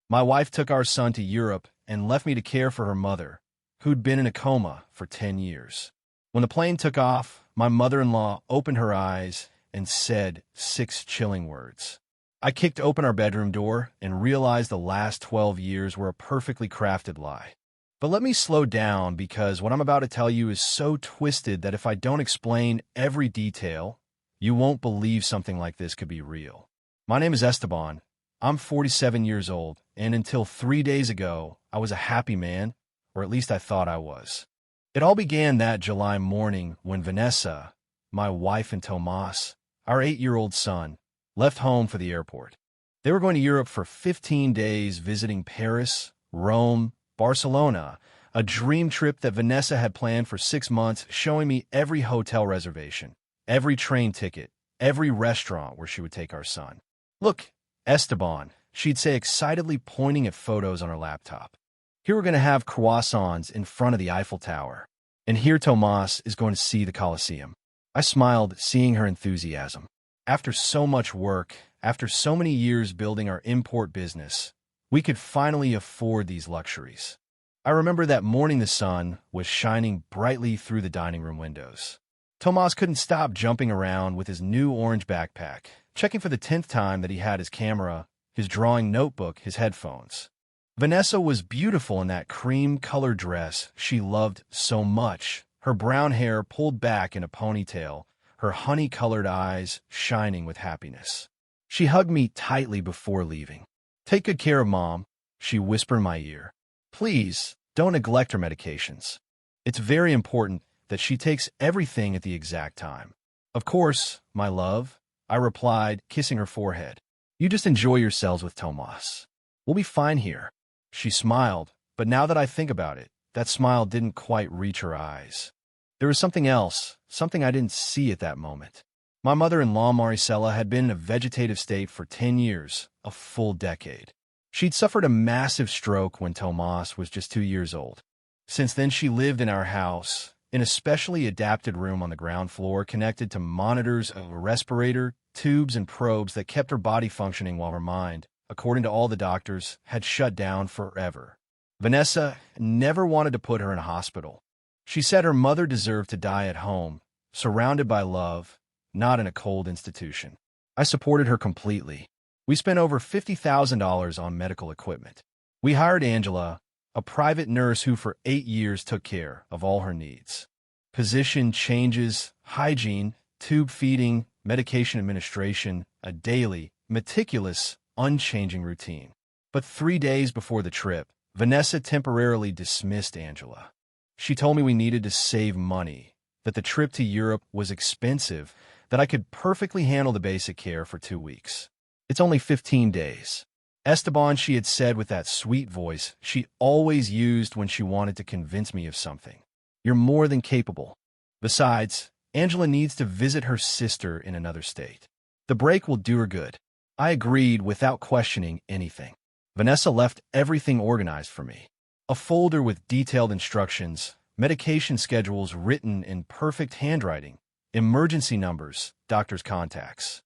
My wife took our son to Europe and left me to care for her mother, who'd been in a coma for 10 years. When the plane took off, my mother-in-law opened her eyes and said 6 chilling words. I kicked open our bedroom door and realized the last 12 years were a perfectly crafted lie. But let me slow down because what I'm about to tell you is so twisted that if I don't explain every detail, you won't believe something like this could be real. My name is Esteban. I'm 47 years old, and until 3 days ago, I was a happy man, or at least I thought I was. It all began that July morning when Vanessa, my wife, and Tomas, our 8-year-old son, left home for the airport. They were going to Europe for 15 days, visiting Paris, Rome, Barcelona, a dream trip that Vanessa had planned for 6 months, showing me every hotel reservation, every train ticket, every restaurant where she would take our son. "Look, Esteban," she'd say excitedly, pointing at photos on her laptop. "Here we're going to have croissants in front of the Eiffel Tower. And here Tomas is going to see the Colosseum." I smiled, seeing her enthusiasm. After so much work, after so many years building our import business, we could finally afford these luxuries. I remember that morning the sun was shining brightly through the dining room windows. Tomas couldn't stop jumping around with his new orange backpack, checking for the 10th time that he had his camera, his drawing notebook, his headphones. Vanessa was beautiful in that cream-colored dress she loved so much, her brown hair pulled back in a ponytail, her honey-colored eyes shining with happiness. She hugged me tightly before leaving. "Take good care of Mom," she whispered in my ear. "Please, don't neglect her medications. It's very important that she takes everything at the exact time." "Of course, my love," I replied, kissing her forehead. "You just enjoy yourselves with Tomas. We'll be fine here." She smiled, but now that I think about it, that smile didn't quite reach her eyes. There was something else, something I didn't see at that moment. My mother-in-law, Maricela, had been in a vegetative state for 10 years, a full decade. She'd suffered a massive stroke when Tomas was just 2 years old. Since then, she lived in our house, in a specially adapted room on the ground floor connected to monitors, a respirator, tubes, and probes that kept her body functioning while her mind, according to all the doctors, had shut down forever. Vanessa never wanted to put her in a hospital. She said her mother deserved to die at home, surrounded by love, not in a cold institution. I supported her completely. We spent over $50,000 on medical equipment. We hired Angela, a private nurse who for 8 years took care of all her needs. Position changes, hygiene, tube feeding, medication administration, a daily, meticulous, unchanging routine. But 3 days before the trip, Vanessa temporarily dismissed Angela. She told me we needed to save money, that the trip to Europe was expensive, that I could perfectly handle the basic care for 2 weeks. "It's only 15 days. Esteban," she had said with that sweet voice she always used when she wanted to convince me of something. "You're more than capable. Besides, Angela needs to visit her sister in another state. The break will do her good." I agreed without questioning anything. Vanessa left everything organized for me. A folder with detailed instructions, medication schedules written in perfect handwriting, emergency numbers, doctor's contacts.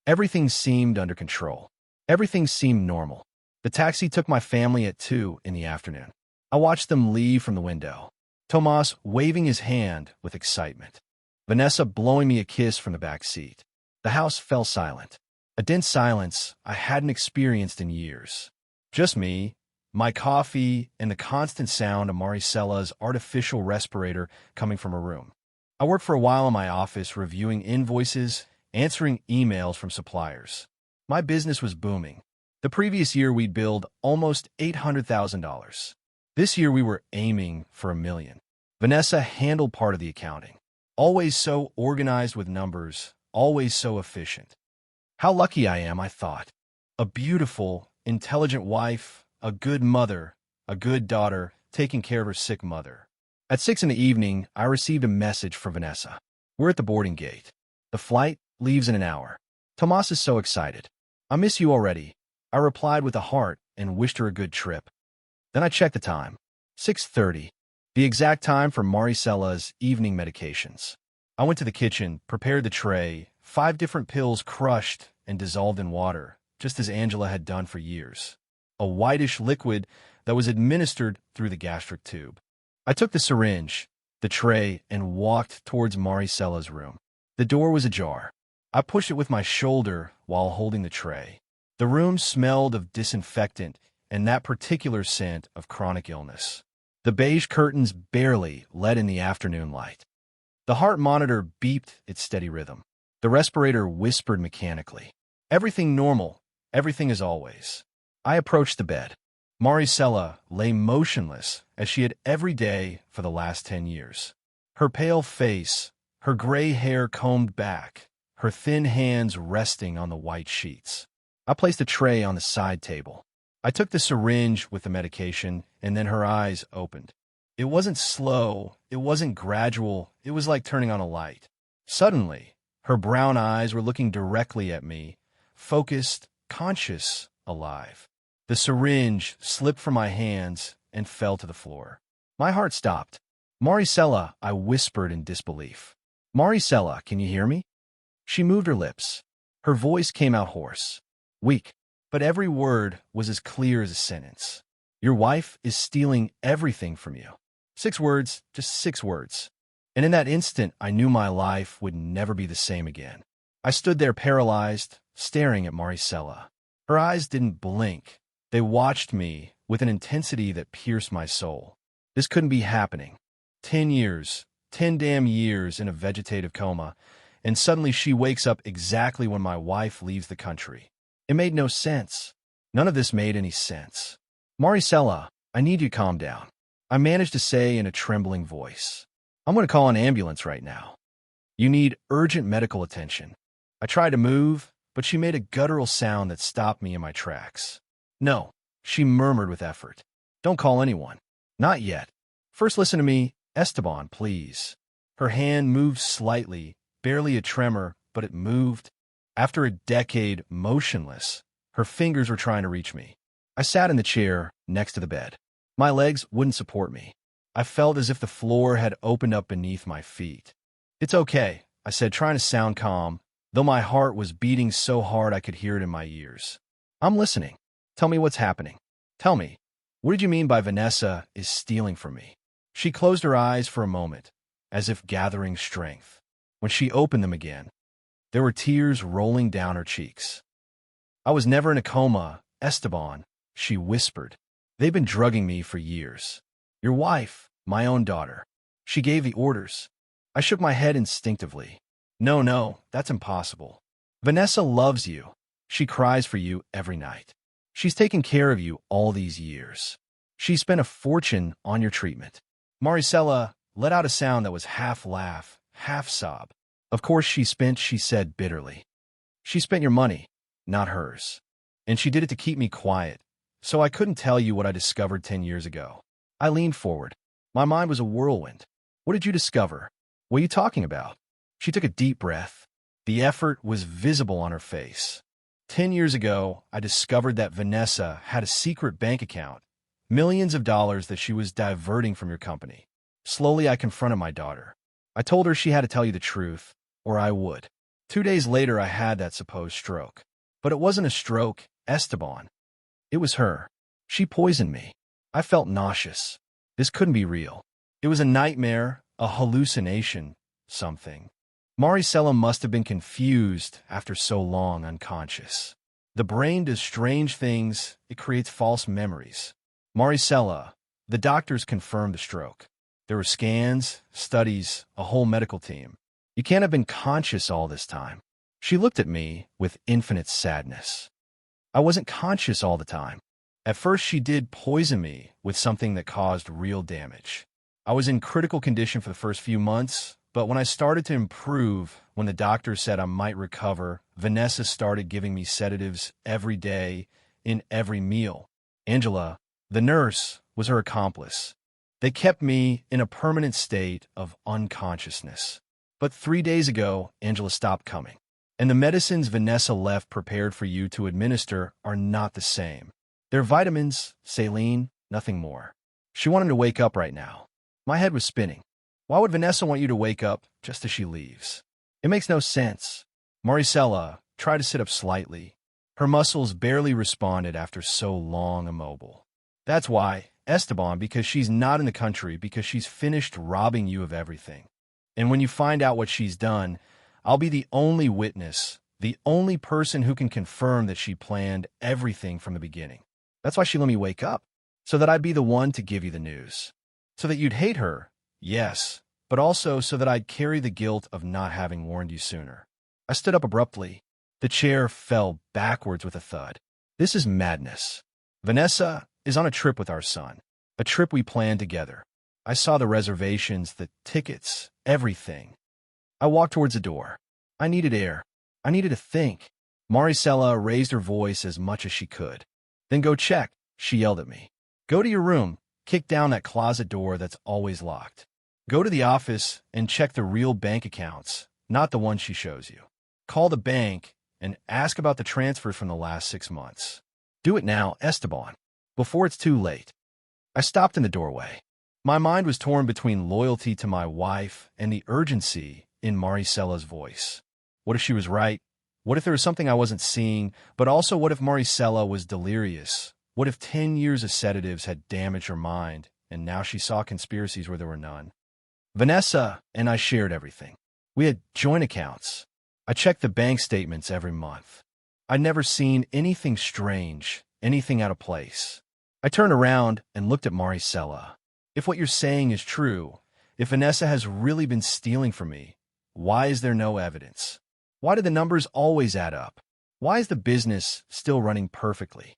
Everything seemed under control. Everything seemed normal. The taxi took my family at 2 in the afternoon. I watched them leave from the window. Tomas waving his hand with excitement. Vanessa blowing me a kiss from the back seat. The house fell silent. A dense silence I hadn't experienced in years. Just me, my coffee, and the constant sound of Maricela's artificial respirator coming from her room. I worked for a while in my office reviewing invoices, answering emails from suppliers. My business was booming. The previous year we'd billed almost $800,000. This year we were aiming for $1 million. Vanessa handled part of the accounting. Always so organized with numbers, always so efficient. How lucky I am, I thought. A beautiful, intelligent wife, a good mother, a good daughter, taking care of her sick mother. At 6 in the evening, I received a message from Vanessa. "We're at the boarding gate. The flight leaves in an hour. Tomas is so excited. I miss you already." I replied with a heart and wished her a good trip. Then I checked the time. 6:30, the exact time for Maricela's evening medications. I went to the kitchen, prepared the tray, 5 different pills crushed and dissolved in water, just as Angela had done for years. a whitish liquid that was administered through the gastric tube. I took the syringe, the tray, and walked towards Maricella's room. The door was ajar. I pushed it with my shoulder while holding the tray. The room smelled of disinfectant and that particular scent of chronic illness. The beige curtains barely let in the afternoon light. The heart monitor beeped its steady rhythm. The respirator whispered mechanically. Everything normal, everything as always. I approached the bed. Maricela lay motionless as she had every day for the last 10 years. Her pale face, her gray hair combed back, her thin hands resting on the white sheets. I placed a tray on the side table. I took the syringe with the medication, and then her eyes opened. It wasn't slow, it wasn't gradual, it was like turning on a light. Suddenly, her brown eyes were looking directly at me, focused, conscious, alive. The syringe slipped from my hands and fell to the floor. My heart stopped. Maricela, I whispered in disbelief. Maricela, can you hear me? She moved her lips. Her voice came out hoarse, weak, but every word was as clear as a sentence. Your wife is stealing everything from you. 6 words, just 6 words. And in that instant, I knew my life would never be the same again. I stood there paralyzed, staring at Maricela. Her eyes didn't blink. They watched me with an intensity that pierced my soul. This couldn't be happening. 10 years, 10 damn years in a vegetative coma, and suddenly she wakes up exactly when my wife leaves the country. It made no sense. None of this made any sense. Maricela, I need you to calm down. I managed to say in a trembling voice. I'm going to call an ambulance right now. You need urgent medical attention. I tried to move, but she made a guttural sound that stopped me in my tracks. No, she murmured with effort. Don't call anyone. Not yet. First listen to me, Esteban, please. Her hand moved slightly, barely a tremor, but it moved. After a decade motionless, her fingers were trying to reach me. I sat in the chair next to the bed. My legs wouldn't support me. I felt as if the floor had opened up beneath my feet. It's okay, I said, trying to sound calm, though my heart was beating so hard I could hear it in my ears. I'm listening. Tell me what's happening. Tell me, what did you mean by Vanessa is stealing from me? She closed her eyes for a moment, as if gathering strength. When she opened them again, there were tears rolling down her cheeks. I was never in a coma, Esteban, she whispered. They've been drugging me for years. Your wife, my own daughter. She gave the orders. I shook my head instinctively. No, that's impossible. Vanessa loves you. She cries for you every night. She's taken care of you all these years. She spent a fortune on your treatment. Maricela let out a sound that was half laugh, half sob. Of course she said bitterly. She spent your money, not hers. And she did it to keep me quiet, so I couldn't tell you what I discovered 10 years ago. I leaned forward. My mind was a whirlwind. What did you discover? What are you talking about? She took a deep breath. The effort was visible on her face. 10 years ago, I discovered that Vanessa had a secret bank account, millions of dollars that she was diverting from your company. Slowly, I confronted my daughter. I told her she had to tell you the truth, or I would. 2 days later, I had that supposed stroke. But it wasn't a stroke, Esteban. It was her. She poisoned me. I felt nauseous. This couldn't be real. It was a nightmare, a hallucination, something. Maricela must have been confused after so long unconscious. The brain does strange things. It creates false memories. Maricela, the doctors confirmed the stroke. There were scans, studies, a whole medical team. You can't have been conscious all this time. She looked at me with infinite sadness. I wasn't conscious all the time. At first, she did poison me with something that caused real damage. I was in critical condition for the first few months, but when I started to improve, when the doctor said I might recover, Vanessa started giving me sedatives every day, in every meal. Angela, the nurse, was her accomplice. They kept me in a permanent state of unconsciousness. But 3 days ago, Angela stopped coming. And the medicines Vanessa left prepared for you to administer are not the same. They're vitamins, saline, nothing more. She wanted to wake up right now. My head was spinning. Why would Vanessa want you to wake up just as she leaves? It makes no sense. Maricela tried to sit up slightly. Her muscles barely responded after so long immobile. That's why, Esteban, because she's not in the country, because she's finished robbing you of everything. And when you find out what she's done, I'll be the only witness, the only person who can confirm that she planned everything from the beginning. That's why she let me wake up, so that I'd be the one to give you the news. So that you'd hate her, yes, but also so that I'd carry the guilt of not having warned you sooner. I stood up abruptly. The chair fell backwards with a thud. This is madness. Vanessa is on a trip with our son, a trip we planned together. I saw the reservations, the tickets, everything. I walked towards the door. I needed air. I needed to think. Maricela raised her voice as much as she could. Then go check, she yelled at me. Go to your room, kick down that closet door that's always locked. Go to the office and check the real bank accounts, not the ones she shows you. Call the bank and ask about the transfers from the last 6 months. Do it now, Esteban, before it's too late. I stopped in the doorway. My mind was torn between loyalty to my wife and the urgency in Maricela's voice. What if she was right? What if there was something I wasn't seeing? But also, what if Maricela was delirious? What if 10 years of sedatives had damaged her mind, and now she saw conspiracies where there were none? Vanessa and I shared everything. We had joint accounts. I checked the bank statements every month. I'd never seen anything strange, anything out of place. I turned around and looked at Maricela. If what you're saying is true, if Vanessa has really been stealing from me, why is there no evidence? Why do the numbers always add up? Why is the business still running perfectly?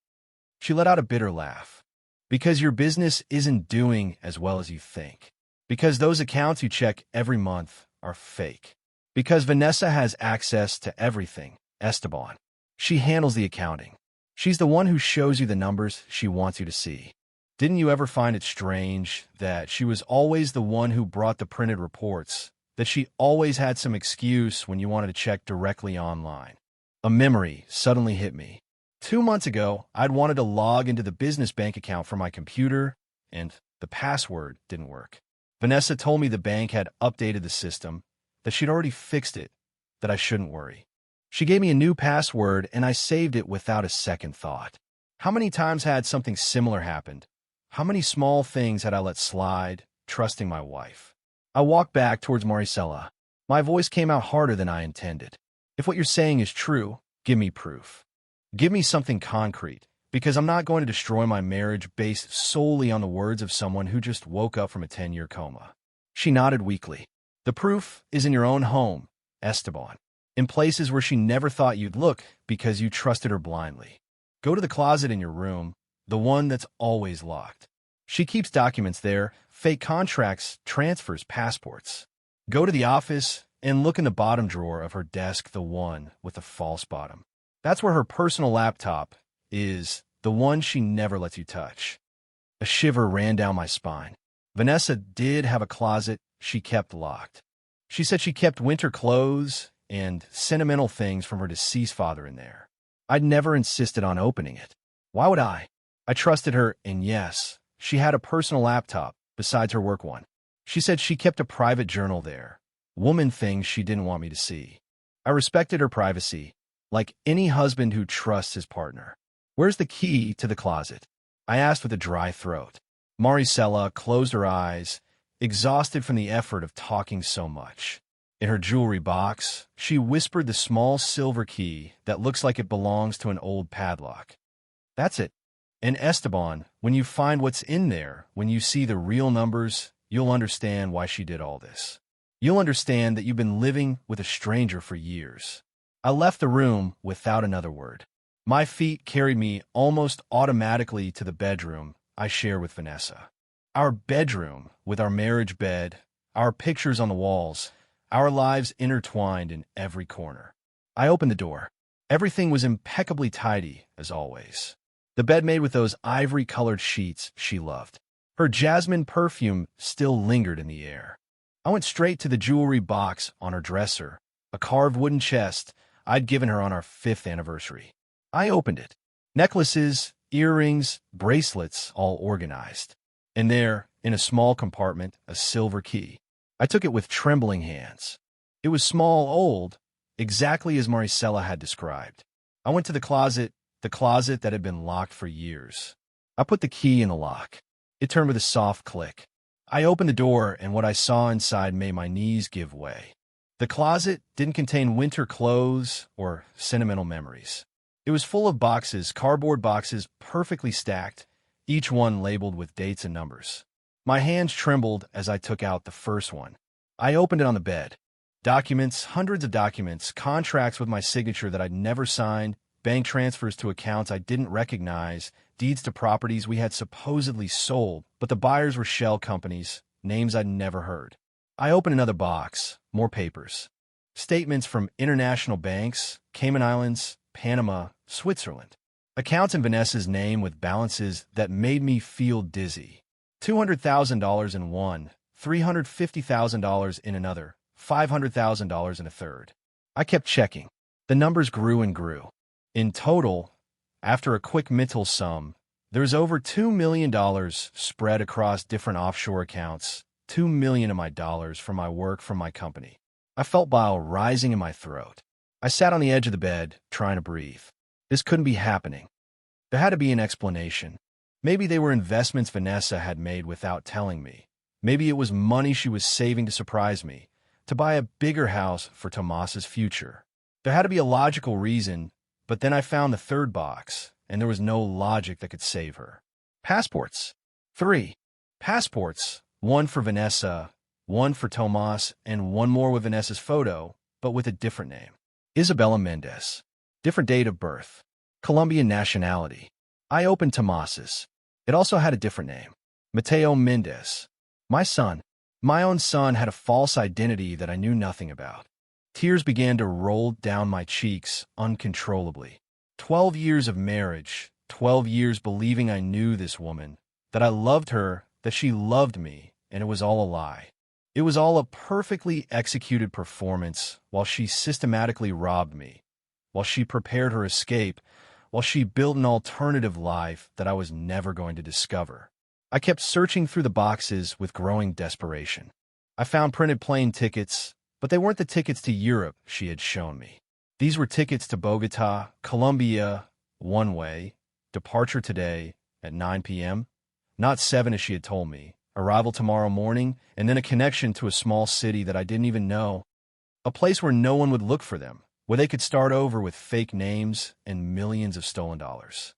She let out a bitter laugh. Because your business isn't doing as well as you think. Because those accounts you check every month are fake. Because Vanessa has access to everything, Esteban. She handles the accounting. She's the one who shows you the numbers she wants you to see. Didn't you ever find it strange that she was always the one who brought the printed reports, that she always had some excuse when you wanted to check directly online? A memory suddenly hit me. 2 months ago, I'd wanted to log into the business bank account from my computer, and the password didn't work. Vanessa told me the bank had updated the system, that she'd already fixed it, that I shouldn't worry. She gave me a new password, and I saved it without a second thought. How many times had something similar happened? How many small things had I let slide, trusting my wife? I walked back towards Maricela. My voice came out harder than I intended. If what you're saying is true, give me proof. Give me something concrete, because I'm not going to destroy my marriage based solely on the words of someone who just woke up from a 10-year coma. She nodded weakly. The proof is in your own home, Esteban, in places where she never thought you'd look because you trusted her blindly. Go to the closet in your room, the one that's always locked. She keeps documents there, fake contracts, transfers, passports. Go to the office and look in the bottom drawer of her desk, the one with the false bottom. That's where her personal laptop is, the one she never lets you touch. A shiver ran down my spine. Vanessa did have a closet she kept locked. She said she kept winter clothes and sentimental things from her deceased father in there. I'd never insisted on opening it. Why would I? I trusted her, and yes, she had a personal laptop besides her work one. She said she kept a private journal there, woman things she didn't want me to see. I respected her privacy, like any husband who trusts his partner. Where's the key to the closet? I asked with a dry throat. Maricela closed her eyes, exhausted from the effort of talking so much. In her jewelry box, she whispered the small silver key that looks like it belongs to an old padlock. That's it. And Esteban, when you find what's in there, when you see the real numbers, you'll understand why she did all this. You'll understand that you've been living with a stranger for years. I left the room without another word. My feet carried me almost automatically to the bedroom I share with Vanessa. Our bedroom, with our marriage bed, our pictures on the walls, our lives intertwined in every corner. I opened the door. Everything was impeccably tidy, as always. The bed made with those ivory-colored sheets she loved. Her jasmine perfume still lingered in the air. I went straight to the jewelry box on her dresser, a carved wooden chest I'd given her on our 5th anniversary. I opened it. Necklaces, earrings, bracelets, all organized. And there, in a small compartment, a silver key. I took it with trembling hands. It was small, old, exactly as Maricela had described. I went to the closet that had been locked for years. I put the key in the lock. It turned with a soft click. I opened the door, and what I saw inside made my knees give way. The closet didn't contain winter clothes or sentimental memories. It was full of boxes, cardboard boxes, perfectly stacked, each one labeled with dates and numbers. My hands trembled as I took out the first one. I opened it on the bed. Documents, hundreds of documents, contracts with my signature that I'd never signed, bank transfers to accounts I didn't recognize, deeds to properties we had supposedly sold, but the buyers were shell companies, names I'd never heard. I opened another box, more papers. Statements from international banks, Cayman Islands, Panama, Switzerland. Accounts in Vanessa's name with balances that made me feel dizzy. $200,000 in one, $350,000 in another, $500,000 in a third. I kept checking. The numbers grew and grew. In total, after a quick mental sum, there's over $2 million spread across different offshore accounts, $2 million of my dollars from my work from my company. I felt bile rising in my throat. I sat on the edge of the bed, trying to breathe. This couldn't be happening. There had to be an explanation. Maybe they were investments Vanessa had made without telling me. Maybe it was money she was saving to surprise me, to buy a bigger house for Tomas's future. There had to be a logical reason, but then I found the third box, and there was no logic that could save her. Passports. 3 passports, one for Vanessa, one for Tomas, and one more with Vanessa's photo, but with a different name. Isabella Mendez. Different date of birth. Colombian nationality. I opened Tomas's. It also had a different name. Mateo Mendez. My son. My own son had a false identity that I knew nothing about. Tears began to roll down my cheeks uncontrollably. 12 years of marriage, 12 years believing I knew this woman, that I loved her, that she loved me, and it was all a lie. It was all a perfectly executed performance while she systematically robbed me, while she prepared her escape, while she built an alternative life that I was never going to discover. I kept searching through the boxes with growing desperation. I found printed plane tickets, but they weren't the tickets to Europe she had shown me. These were tickets to Bogota, Colombia, one way, departure today at 9 p.m., not 7 as she had told me, arrival tomorrow morning, and then a connection to a small city that I didn't even know, a place where no one would look for them, where they could start over with fake names and millions of stolen dollars.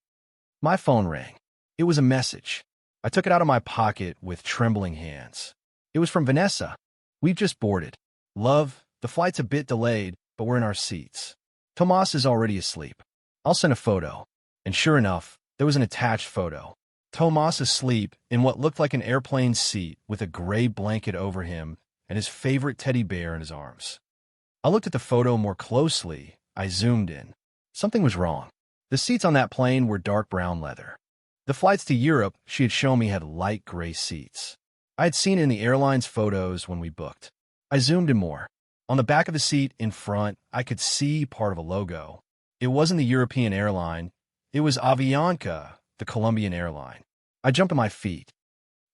My phone rang. It was a message. I took it out of my pocket with trembling hands. It was from Vanessa. We've just boarded. Love, the flight's a bit delayed, but we're in our seats. Tomas is already asleep. I'll send a photo. And sure enough, there was an attached photo. Tomas asleep in what looked like an airplane seat with a gray blanket over him and his favorite teddy bear in his arms. I looked at the photo more closely. I zoomed in. Something was wrong. The seats on that plane were dark brown leather. The flights to Europe she had shown me had light gray seats. I had seen it in the airline's photos when we booked. I zoomed in more. On the back of the seat in front, I could see part of a logo. It wasn't the European airline. It was Avianca, the Colombian airline. I jumped to my feet.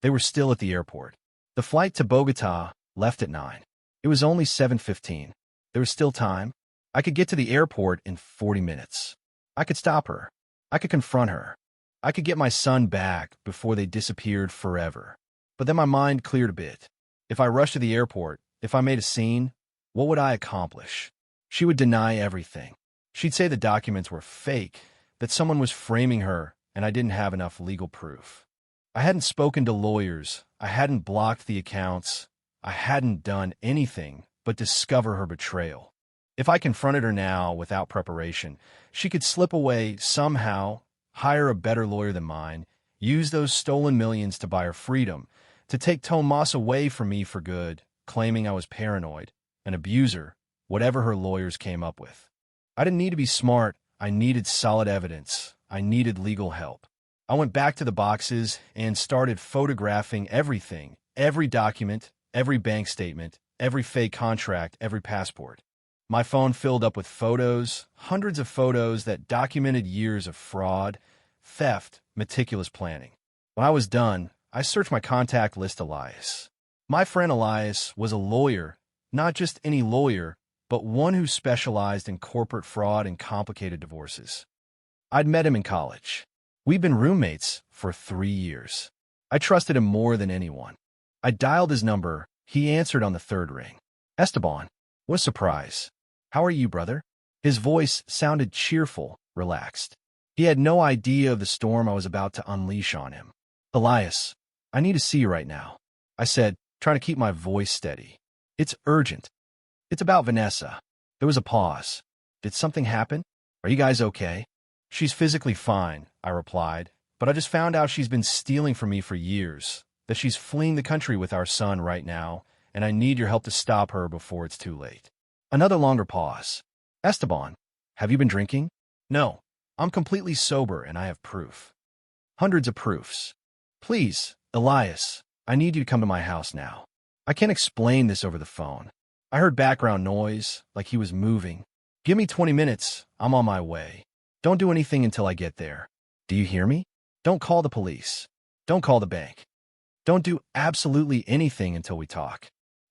They were still at the airport. The flight to Bogota left at 9. It was only 7:15. There was still time. I could get to the airport in 40 minutes. I could stop her. I could confront her. I could get my son back before they disappeared forever. But then my mind cleared a bit. If I rushed to the airport, if I made a scene, what would I accomplish? She would deny everything. She'd say the documents were fake, that someone was framing her, and I didn't have enough legal proof. I hadn't spoken to lawyers. I hadn't blocked the accounts. I hadn't done anything but discover her betrayal. If I confronted her now without preparation, she could slip away somehow, hire a better lawyer than mine, use those stolen millions to buy her freedom, to take Tomas away from me for good, claiming I was paranoid, an abuser, whatever her lawyers came up with. I didn't need to be smart. I needed solid evidence. I needed legal help. I went back to the boxes and started photographing everything, every document, every bank statement, every fake contract, every passport. My phone filled up with photos, hundreds of photos that documented years of fraud, theft, meticulous planning. When I was done, I searched my contact list Elias. My friend Elias was a lawyer, not just any lawyer, but one who specialized in corporate fraud and complicated divorces. I'd met him in college. We'd been roommates for 3 years. I trusted him more than anyone. I dialed his number. He answered on the third ring. Esteban. What a surprise. How are you, brother? His voice sounded cheerful, relaxed. He had no idea of the storm I was about to unleash on him. Elias, I need to see you right now, I said, trying to keep my voice steady. It's urgent. It's about Vanessa. There was a pause. Did something happen? Are you guys okay? She's physically fine, I replied, but I just found out she's been stealing from me for years, that she's fleeing the country with our son right now, and I need your help to stop her before it's too late. Another longer pause. Esteban, have you been drinking? No, I'm completely sober and I have proof. Hundreds of proofs. Please, Elias, I need you to come to my house now. I can't explain this over the phone. I heard background noise, like he was moving. Give me 20 minutes, I'm on my way. Don't do anything until I get there. Do you hear me? Don't call the police. Don't call the bank. Don't do absolutely anything until we talk.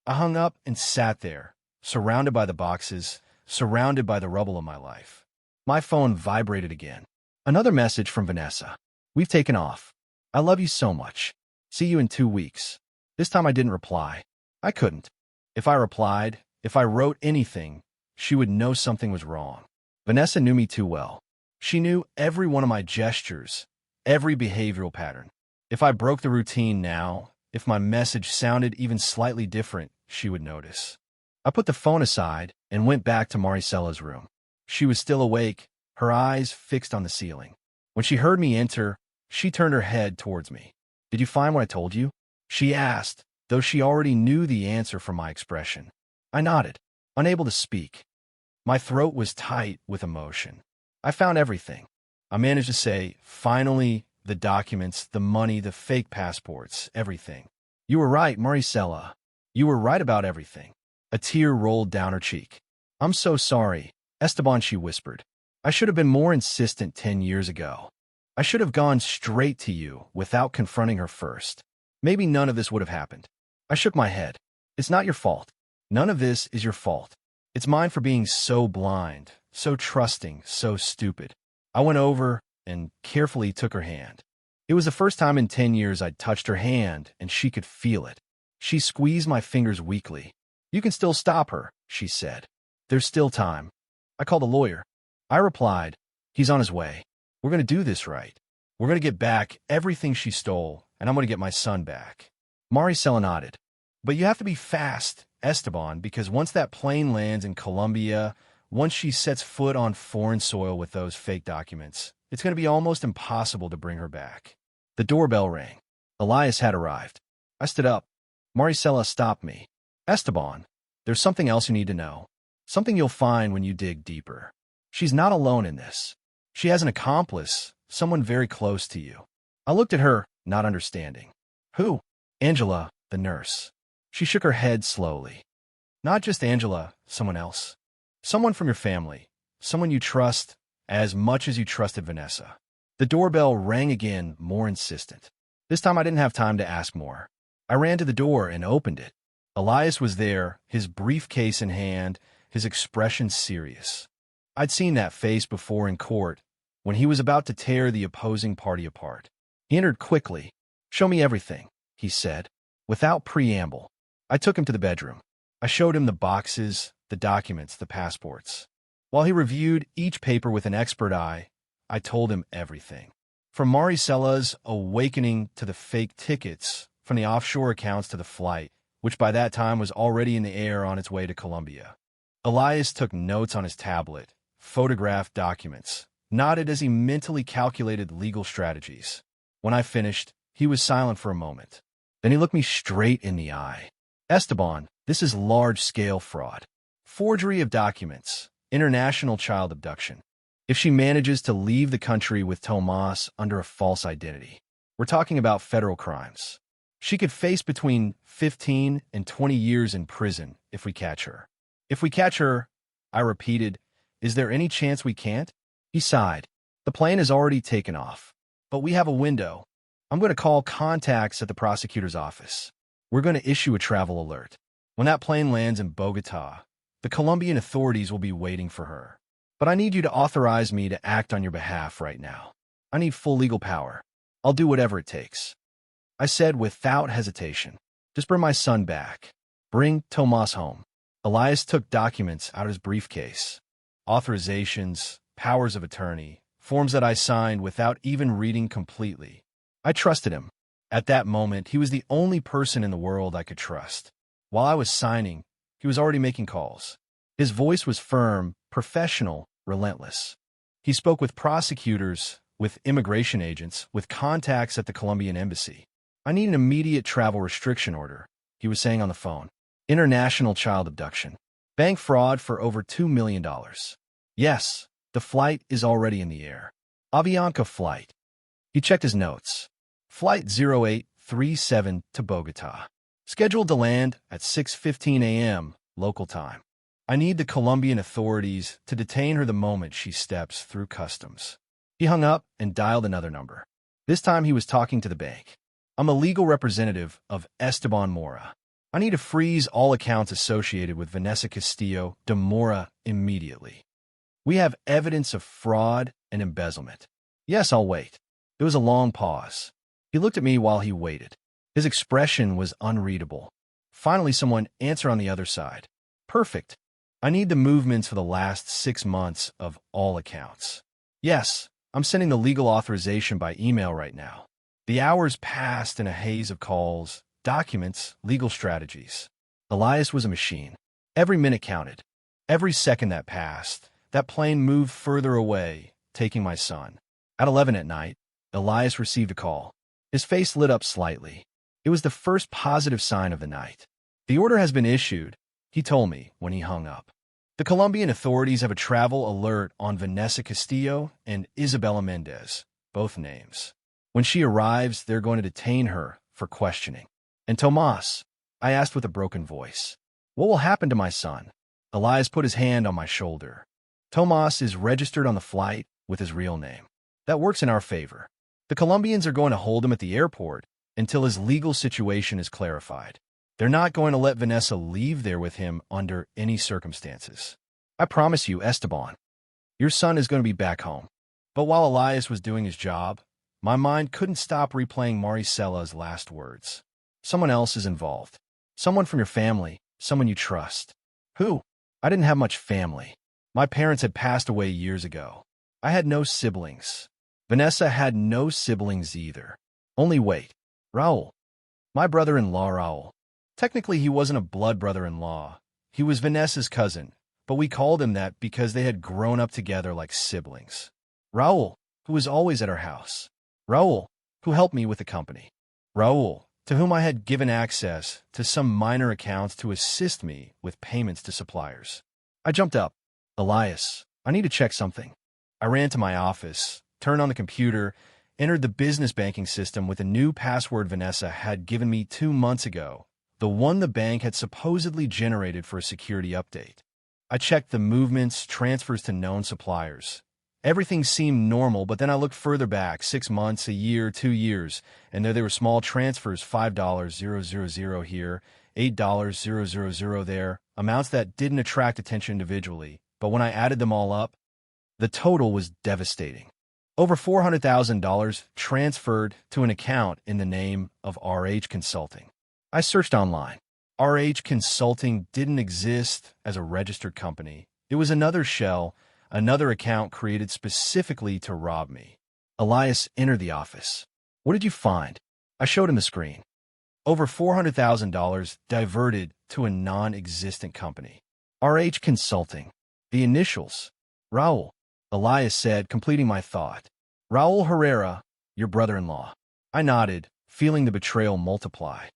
I hung up and sat there, surrounded by the boxes, surrounded by the rubble of my life. My phone vibrated again. Another message from Vanessa. We've taken off. I love you so much. See you in 2 weeks. This time I didn't reply. I couldn't. If I replied, if I wrote anything, she would know something was wrong. Vanessa knew me too well. She knew every one of my gestures, every behavioral pattern. If I broke the routine now, if my message sounded even slightly different, she would notice. I put the phone aside and went back to Maricella's room. She was still awake, her eyes fixed on the ceiling. When she heard me enter, she turned her head towards me. Did you find what I told you? She asked, though she already knew the answer from my expression. I nodded, unable to speak. My throat was tight with emotion. I found everything. I managed to say, finally, the documents, the money, the fake passports, everything. You were right, Maricela. You were right about everything. A tear rolled down her cheek. I'm so sorry, Esteban, she whispered. I should have been more insistent 10 years ago. I should have gone straight to you without confronting her first. Maybe none of this would have happened. I shook my head. It's not your fault. None of this is your fault. It's mine for being so blind, so trusting, so stupid. I went over and carefully took her hand. It was the first time in 10 years I'd touched her hand, and she could feel it. She squeezed my fingers weakly. You can still stop her, she said. There's still time. I called a lawyer. I replied, he's on his way. We're going to do this right. We're going to get back everything she stole, and I'm going to get my son back. Maricela nodded. But you have to be fast, Esteban, because once that plane lands in Colombia, once she sets foot on foreign soil with those fake documents, it's going to be almost impossible to bring her back. The doorbell rang. Elias had arrived. I stood up. Maricela stopped me. Esteban, there's something else you need to know. Something you'll find when you dig deeper. She's not alone in this. She has an accomplice, someone very close to you. I looked at her, not understanding. Who? Angela, the nurse. She shook her head slowly. Not just Angela, someone else. Someone from your family. Someone you trust as much as you trusted Vanessa. The doorbell rang again, more insistent. This time I didn't have time to ask more. I ran to the door and opened it. Elias was there, his briefcase in hand, his expression serious. I'd seen that face before in court, when he was about to tear the opposing party apart. He entered quickly. Show me everything, he said, without preamble. I took him to the bedroom. I showed him the boxes, the documents, the passports. While he reviewed each paper with an expert eye, I told him everything. From Maricela's awakening to the fake tickets, from the offshore accounts to the flight, which by that time was already in the air on its way to Colombia. Elias took notes on his tablet, photographed documents, nodded as he mentally calculated legal strategies. When I finished, he was silent for a moment. Then he looked me straight in the eye. Esteban, this is large-scale fraud. Forgery of documents, international child abduction. If she manages to leave the country with Tomas under a false identity, we're talking about federal crimes. She could face between 15 and 20 years in prison if we catch her. If we catch her, I repeated, is there any chance we can't? He sighed. The plane has already taken off. But we have a window. I'm going to call contacts at the prosecutor's office. We're going to issue a travel alert. When that plane lands in Bogota, The Colombian authorities will be waiting for her. But I need you to authorize me to act on your behalf right now. I need full legal power. I'll do whatever it takes. I said without hesitation. Just bring my son back. Bring Tomas home. Elias took documents out of his briefcase. Authorizations, powers of attorney, forms that I signed without even reading completely. I trusted him. At that moment, he was the only person in the world I could trust. While I was signing, he was already making calls. His voice was firm, professional, relentless. He spoke with prosecutors, with immigration agents, with contacts at the Colombian embassy. I need an immediate travel restriction order, he was saying on the phone. International child abduction. Bank fraud for over $2 million. Yes, the flight is already in the air. Avianca flight. He checked his notes. Flight 0837 to Bogota. Scheduled to land at 6:15 a.m. local time. I need the Colombian authorities to detain her the moment she steps through customs. He hung up and dialed another number. This time he was talking to the bank. I'm a legal representative of Esteban Mora. I need to freeze all accounts associated with Vanessa Castillo de Mora immediately. We have evidence of fraud and embezzlement. Yes, I'll wait. There was a long pause. He looked at me while he waited. His expression was unreadable. Finally, someone answered on the other side. Perfect. I need the movements for the last 6 months of all accounts. Yes, I'm sending the legal authorization by email right now. The hours passed in a haze of calls, documents, legal strategies. Elias was a machine. Every minute counted. Every second that passed, that plane moved further away, taking my son. At 11 at night, Elias received a call. His face lit up slightly. It was the first positive sign of the night. The order has been issued, he told me when he hung up. The Colombian authorities have a travel alert on Vanessa Castillo and Isabela Mendez, both names. When she arrives, they're going to detain her for questioning. And Tomas, I asked with a broken voice, what will happen to my son? Elias put his hand on my shoulder. Tomas is registered on the flight with his real name. That works in our favor. The Colombians are going to hold him at the airport until his legal situation is clarified. They're not going to let Vanessa leave there with him under any circumstances. I promise you, Esteban, your son is going to be back home. But while Elias was doing his job, my mind couldn't stop replaying Maricela's last words. Someone else is involved. Someone from your family, someone you trust. Who? I didn't have much family. My parents had passed away years ago. I had no siblings. Vanessa had no siblings either. Only wait. Raul. My brother-in-law, Raul. Technically, he wasn't a blood brother-in-law. He was Vanessa's cousin, but we called him that because they had grown up together like siblings. Raul, who was always at our house. Raul, who helped me with the company. Raul, to whom I had given access to some minor accounts to assist me with payments to suppliers. I jumped up. Elias, I need to check something. I ran to my office, turned on the computer, entered the business banking system with a new password Vanessa had given me 2 months ago, the one the bank had supposedly generated for a security update. I checked the movements, transfers to known suppliers. Everything seemed normal, but then I looked further back, 6 months, a year, 2 years, and there were small transfers, $5,000 here, $8,000 there, amounts that didn't attract attention individually, but when I added them all up, the total was devastating. Over $400,000 transferred to an account in the name of RH Consulting. I searched online. RH Consulting didn't exist as a registered company. It was another shell, another account created specifically to rob me. Elias entered the office. What did you find? I showed him the screen. Over $400,000 diverted to a non-existent company. RH Consulting. The initials. Raul. Elias said, completing my thought. Raul Herrera, your brother-in-law. I nodded, feeling the betrayal multiply.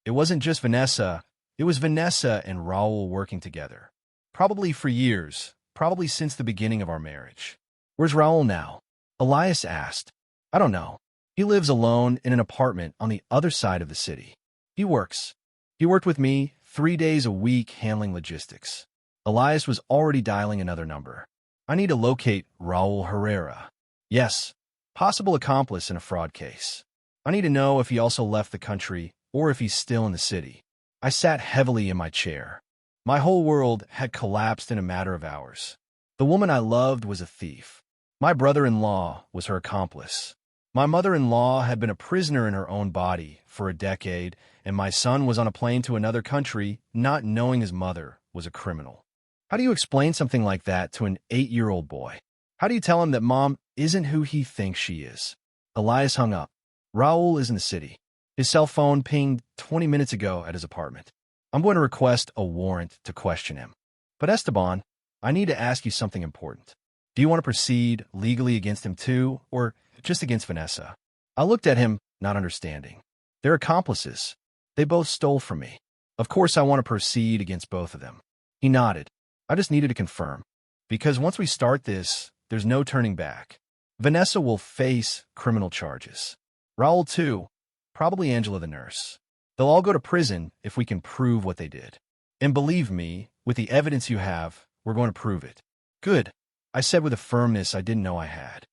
It wasn't just Vanessa. It was Vanessa and Raul working together. Probably for years. Probably since the beginning of our marriage. Where's Raul now? Elias asked. I don't know. He lives alone in an apartment on the other side of the city. He works. He worked with me 3 days a week handling logistics. Elias was already dialing another number. I need to locate Raul Herrera. Yes, possible accomplice in a fraud case. I need to know if he also left the country or if he's still in the city. I sat heavily in my chair. My whole world had collapsed in a matter of hours. The woman I loved was a thief. My brother-in-law was her accomplice. My mother-in-law had been a prisoner in her own body for a decade, and my son was on a plane to another country, not knowing his mother was a criminal. How do you explain something like that to an 8-year-old boy? How do you tell him that mom isn't who he thinks she is? Elias hung up. Raul is in the city. His cell phone pinged 20 minutes ago at his apartment. I'm going to request a warrant to question him. But Esteban, I need to ask you something important. Do you want to proceed legally against him too, or just against Vanessa? I looked at him, not understanding. They're accomplices. They both stole from me. Of course I want to proceed against both of them. He nodded. I just needed to confirm. Because once we start this, there's no turning back. Vanessa will face criminal charges. Raul too. Probably Angela the nurse. They'll all go to prison if we can prove what they did. And believe me, with the evidence you have, we're going to prove it. Good, I said with a firmness I didn't know I had.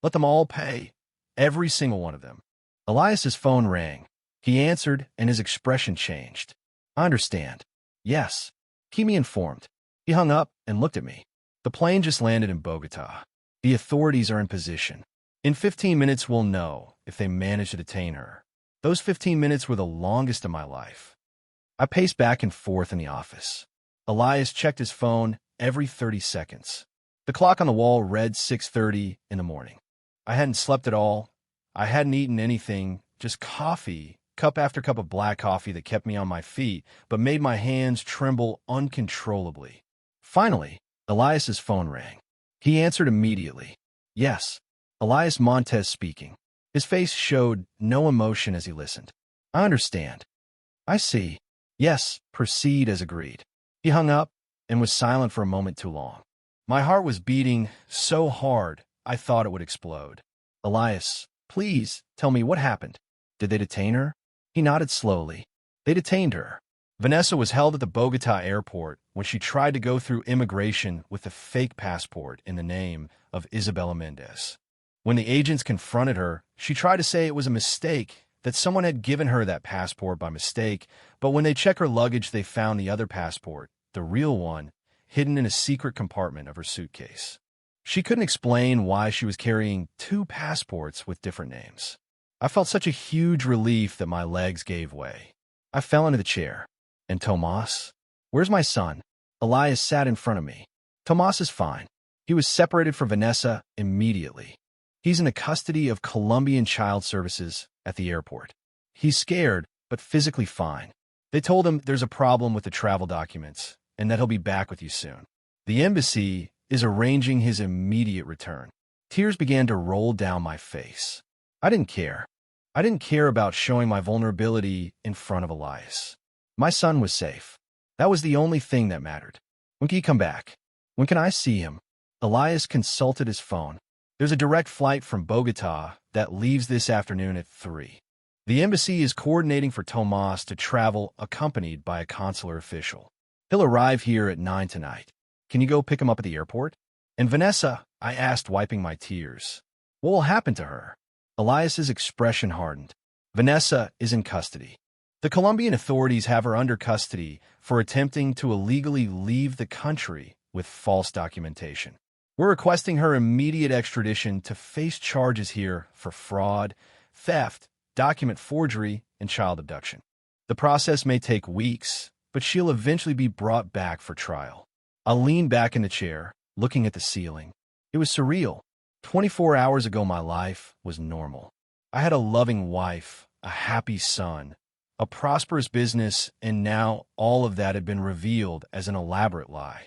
Let them all pay. Every single one of them. Elias's phone rang. He answered, and his expression changed. I understand. Yes. Keep me informed. He hung up and looked at me. The plane just landed in Bogota. The authorities are in position. In 15 minutes, we'll know if they manage to detain her. Those 15 minutes were the longest of my life. I paced back and forth in the office. Elias checked his phone every 30 seconds. The clock on the wall read 6:30 in the morning. I hadn't slept at all. I hadn't eaten anything, just coffee, cup after cup of black coffee that kept me on my feet, but made my hands tremble uncontrollably. Finally, Elias's phone rang. He answered immediately. Yes, Elias Montes speaking. His face showed no emotion as he listened. I understand. I see. Yes, proceed as agreed. He hung up and was silent for a moment too long. My heart was beating so hard I thought it would explode. Elias, please tell me what happened. Did they detain her? He nodded slowly. They detained her. Vanessa was held at the Bogota airport when she tried to go through immigration with a fake passport in the name of Isabela Mendez. When the agents confronted her, she tried to say it was a mistake, that someone had given her that passport by mistake, but when they checked her luggage, they found the other passport, the real one, hidden in a secret compartment of her suitcase. She couldn't explain why she was carrying 2 passports with different names. I felt such a huge relief that my legs gave way. I fell into the chair. And Tomas? Where's my son? Elias sat in front of me. Tomas is fine. He was separated from Vanessa immediately. He's in the custody of Colombian Child Services at the airport. He's scared, but physically fine. They told him there's a problem with the travel documents and that he'll be back with you soon. The embassy is arranging his immediate return. Tears began to roll down my face. I didn't care. I didn't care about showing my vulnerability in front of Elias. My son was safe. That was the only thing that mattered. When can he come back? When can I see him? Elias consulted his phone. There's a direct flight from Bogota that leaves this afternoon at 3. The embassy is coordinating for Tomas to travel accompanied by a consular official. He'll arrive here at 9 tonight. Can you go pick him up at the airport? And Vanessa, I asked, wiping my tears. What will happen to her? Elias's expression hardened. Vanessa is in custody. The Colombian authorities have her under custody for attempting to illegally leave the country with false documentation. We're requesting her immediate extradition to face charges here for fraud, theft, document forgery, and child abduction. The process may take weeks, but she'll eventually be brought back for trial. I leaned back in the chair, looking at the ceiling. It was surreal. 24 hours ago, my life was normal. I had a loving wife, a happy son, a prosperous business, and now all of that had been revealed as an elaborate lie.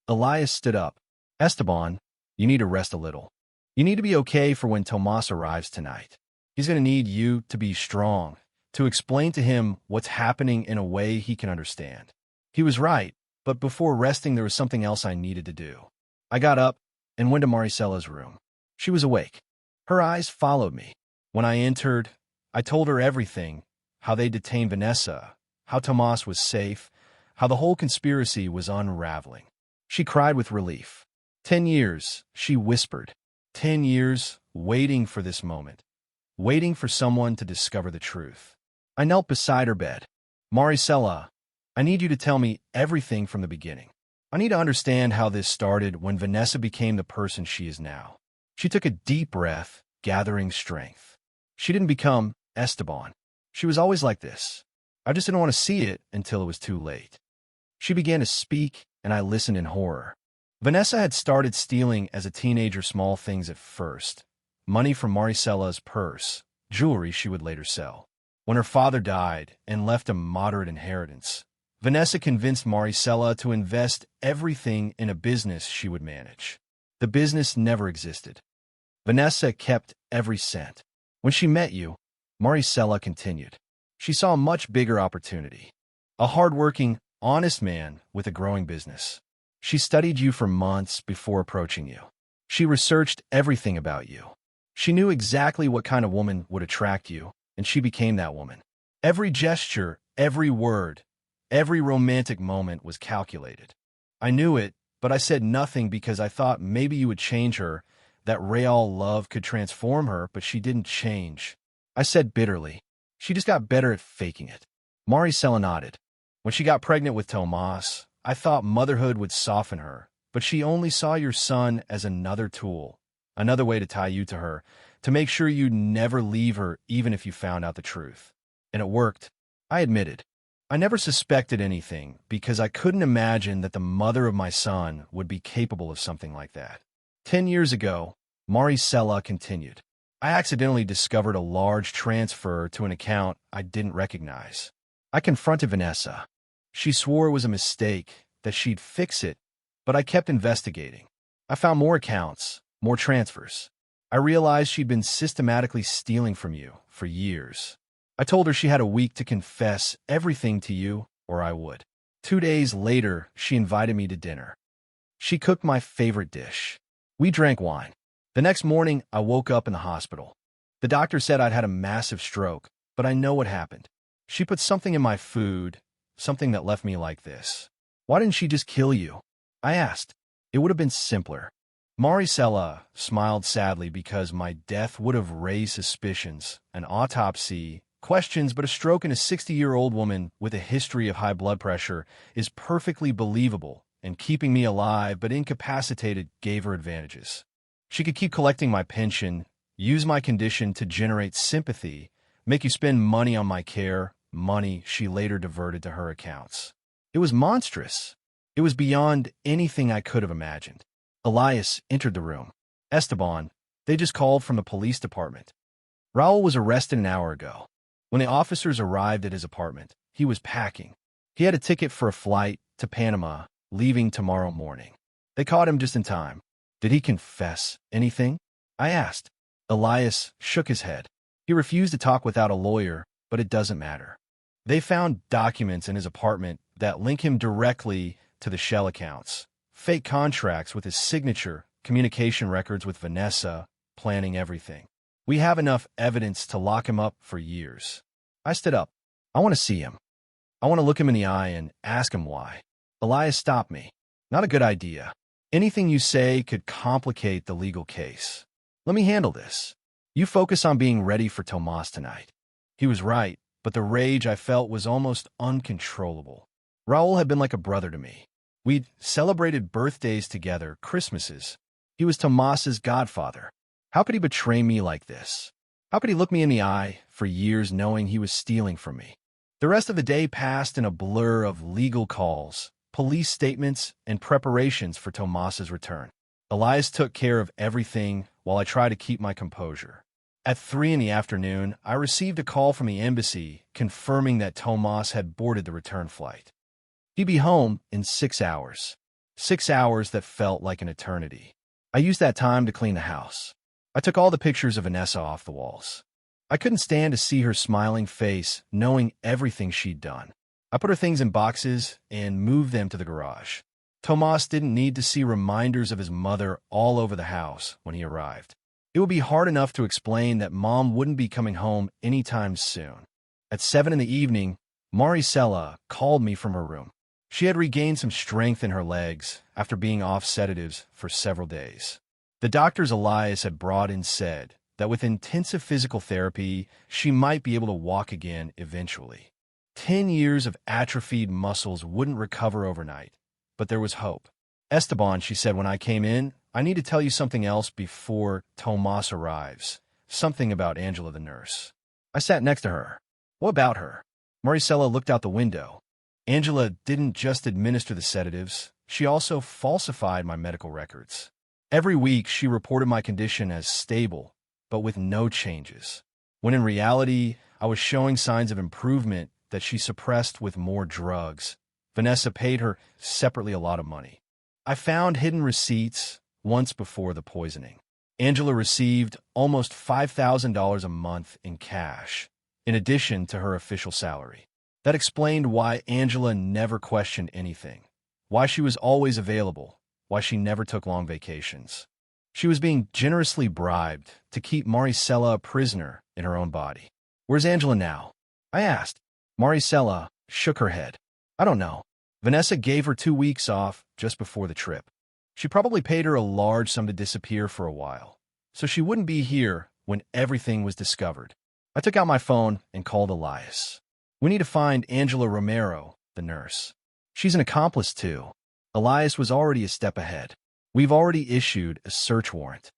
Elias stood up. Esteban, you need to rest a little. You need to be okay for when Tomas arrives tonight. He's going to need you to be strong, to explain to him what's happening in a way he can understand. He was right, but before resting, there was something else I needed to do. I got up and went to Maricela's room. She was awake. Her eyes followed me. When I entered, I told her everything, how they detained Vanessa, how Tomas was safe, how the whole conspiracy was unraveling. She cried with relief. 10 years, she whispered. 10 years waiting for this moment, waiting for someone to discover the truth. I knelt beside her bed. Maricela, I need you to tell me everything from the beginning. I need to understand how this started when Vanessa became the person she is now. She took a deep breath, gathering strength. She didn't become Esteban. She was always like this. I just didn't want to see it until it was too late. She began to speak, and I listened in horror. Vanessa had started stealing as a teenager small things at first. Money from Maricela's purse, jewelry she would later sell. When her father died and left a moderate inheritance, Vanessa convinced Maricela to invest everything in a business she would manage. The business never existed. Vanessa kept every cent. When she met you, Maricela continued. She saw a much bigger opportunity. A hardworking, honest man with a growing business. She studied you for months before approaching you. She researched everything about you. She knew exactly what kind of woman would attract you, and she became that woman. Every gesture, every word, every romantic moment was calculated. I knew it, but I said nothing because I thought maybe you would change her, that real love could transform her, but she didn't change. I said bitterly, she just got better at faking it. Maricela nodded. When she got pregnant with Tomas, I thought motherhood would soften her, but she only saw your son as another tool, another way to tie you to her, to make sure you'd never leave her even if you found out the truth. And it worked. I admitted. I never suspected anything because I couldn't imagine that the mother of my son would be capable of something like that. 10 years ago, Maricela continued, I accidentally discovered a large transfer to an account I didn't recognize. I confronted Vanessa. She swore it was a mistake, that she'd fix it, but I kept investigating. I found more accounts, more transfers. I realized she'd been systematically stealing from you for years. I told her she had a week to confess everything to you, or I would. 2 days later, she invited me to dinner. She cooked my favorite dish. We drank wine. The next morning, I woke up in the hospital. The doctor said I'd had a massive stroke, but I know what happened. She put something in my food, something that left me like this. Why didn't she just kill you? I asked. It would have been simpler. Maricela smiled sadly because my death would have raised suspicions, an autopsy, questions, but a stroke in a 60-year-old woman with a history of high blood pressure is perfectly believable, and keeping me alive but incapacitated gave her advantages. She could keep collecting my pension, use my condition to generate sympathy, make you spend money on my care, money she later diverted to her accounts. It was monstrous. It was beyond anything I could have imagined. Elias entered the room. Esteban, they just called from the police department. Raul was arrested an hour ago. When the officers arrived at his apartment, he was packing. He had a ticket for a flight to Panama, leaving tomorrow morning. They caught him just in time. Did he confess anything? I asked. Elias shook his head. He refused to talk without a lawyer, but it doesn't matter. They found documents in his apartment that link him directly to the shell accounts, fake contracts with his signature, communication records with Vanessa, planning everything. We have enough evidence to lock him up for years. I stood up. I want to see him. I want to look him in the eye and ask him why. Elias stopped me. Not a good idea. Anything you say could complicate the legal case. Let me handle this. You focus on being ready for Tomas tonight. He was right, but the rage I felt was almost uncontrollable. Raul had been like a brother to me. We'd celebrated birthdays together, Christmases. He was Tomas's godfather. How could he betray me like this? How could he look me in the eye for years knowing he was stealing from me? The rest of the day passed in a blur of legal calls, police statements, and preparations for Tomas's return. Elias took care of everything while I tried to keep my composure. At 3 in the afternoon, I received a call from the embassy confirming that Tomas had boarded the return flight. He'd be home in 6 hours. 6 hours that felt like an eternity. I used that time to clean the house. I took all the pictures of Vanessa off the walls. I couldn't stand to see her smiling face, knowing everything she'd done. I put her things in boxes and moved them to the garage. Tomas didn't need to see reminders of his mother all over the house when he arrived. It would be hard enough to explain that Mom wouldn't be coming home anytime soon. At 7 in the evening, Maricela called me from her room. She had regained some strength in her legs after being off sedatives for several days. The doctors Elias had brought in said that with intensive physical therapy, she might be able to walk again eventually. 10 years of atrophied muscles wouldn't recover overnight, but there was hope. Esteban, she said when I came in, I need to tell you something else before Tomas arrives. Something about Angela the nurse. I sat next to her. What about her? Maricela looked out the window. Angela didn't just administer the sedatives, she also falsified my medical records. Every week, she reported my condition as stable, but with no changes, when in reality, I was showing signs of improvement that she suppressed with more drugs. Vanessa paid her separately a lot of money. I found hidden receipts once before the poisoning. Angela received almost $5,000 a month in cash, in addition to her official salary. That explained why Angela never questioned anything, why she was always available, why she never took long vacations. She was being generously bribed to keep Maricela a prisoner in her own body. Where's Angela now? I asked. Maricela shook her head. I don't know. Vanessa gave her 2 weeks off just before the trip. She probably paid her a large sum to disappear for a while, so she wouldn't be here when everything was discovered. I took out my phone and called Elias. We need to find Angela Romero, the nurse. She's an accomplice too. Elias was already a step ahead. We've already issued a search warrant.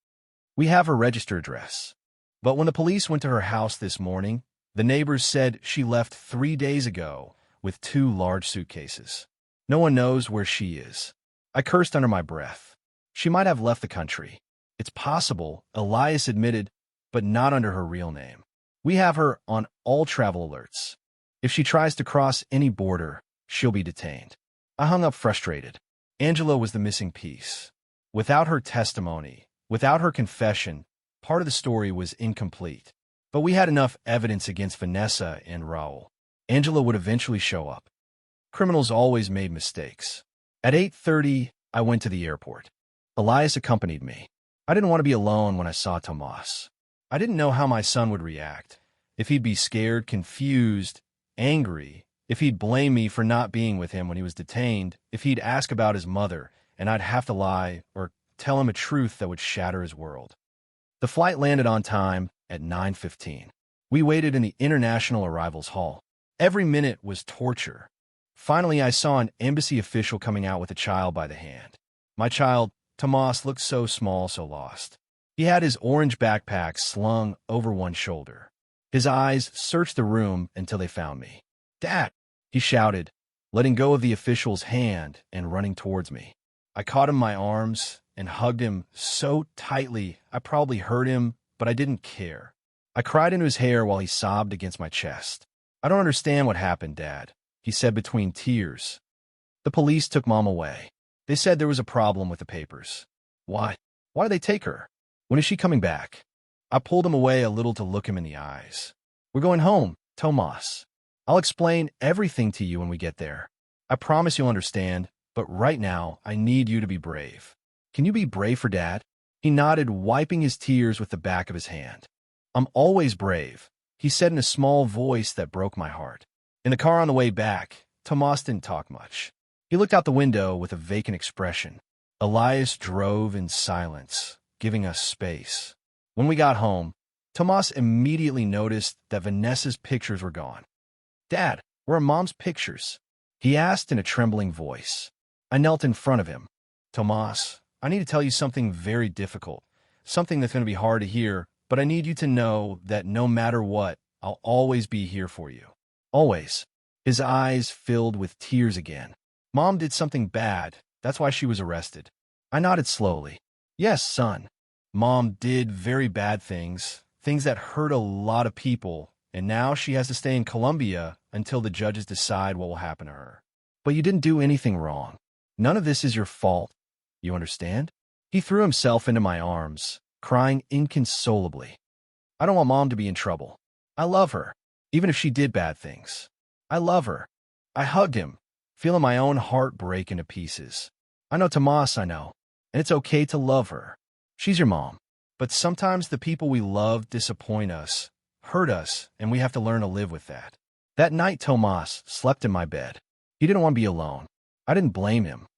We have her register address. But when the police went to her house this morning, the neighbors said she left 3 days ago with 2 large suitcases. No one knows where she is. I cursed under my breath. She might have left the country. It's possible, Elias admitted, but not under her real name. We have her on all travel alerts. If she tries to cross any border, she'll be detained. I hung up frustrated. Angela was the missing piece. Without her testimony, without her confession, part of the story was incomplete. But we had enough evidence against Vanessa and Raul. Angela would eventually show up. Criminals always made mistakes. At 8:30, I went to the airport. Elias accompanied me. I didn't want to be alone when I saw Tomas. I didn't know how my son would react. If he'd be scared, confused, angry, if he'd blame me for not being with him when he was detained, if he'd ask about his mother, and I'd have to lie or tell him a truth that would shatter his world. The flight landed on time at 9:15. We waited in the International Arrivals Hall. Every minute was torture. Finally, I saw an embassy official coming out with a child by the hand. My child, Tomas, looked so small, so lost. He had his orange backpack slung over one shoulder. His eyes searched the room until they found me. "Dad!" he shouted, letting go of the official's hand and running towards me. I caught him in my arms and hugged him so tightly I probably hurt him, but I didn't care. I cried into his hair while he sobbed against my chest. "I don't understand what happened, Dad," he said between tears. "The police took Mom away. They said there was a problem with the papers." Why did they take her? When is she coming back?" I pulled him away a little to look him in the eyes. "We're going home, Tomas. I'll explain everything to you when we get there. I promise you'll understand, but right now I need you to be brave. Can you be brave for Dad?" He nodded, wiping his tears with the back of his hand. "I'm always brave," he said in a small voice that broke my heart. In the car on the way back, Tomas didn't talk much. He looked out the window with a vacant expression. Elias drove in silence, giving us space. When we got home, Tomas immediately noticed that Vanessa's pictures were gone. "Dad, where are Mom's pictures?" he asked in a trembling voice. I knelt in front of him. "Tomas, I need to tell you something very difficult, something that's going to be hard to hear, but I need you to know that no matter what, I'll always be here for you. Always." His eyes filled with tears again. "Mom did something bad. That's why she was arrested." I nodded slowly. "Yes, son. Mom did very bad things, things that hurt a lot of people, and now she has to stay in Colombia until the judges decide what will happen to her. But you didn't do anything wrong. None of this is your fault. You understand?" He threw himself into my arms, crying inconsolably. "I don't want Mom to be in trouble. I love her, even if she did bad things. I love her." I hugged him, feeling my own heart break into pieces. "I know Tomas, I know, and it's okay to love her. She's your mom. But sometimes the people we love disappoint us, hurt us, and we have to learn to live with that." That night, Tomas slept in my bed. He didn't want to be alone. I didn't blame him.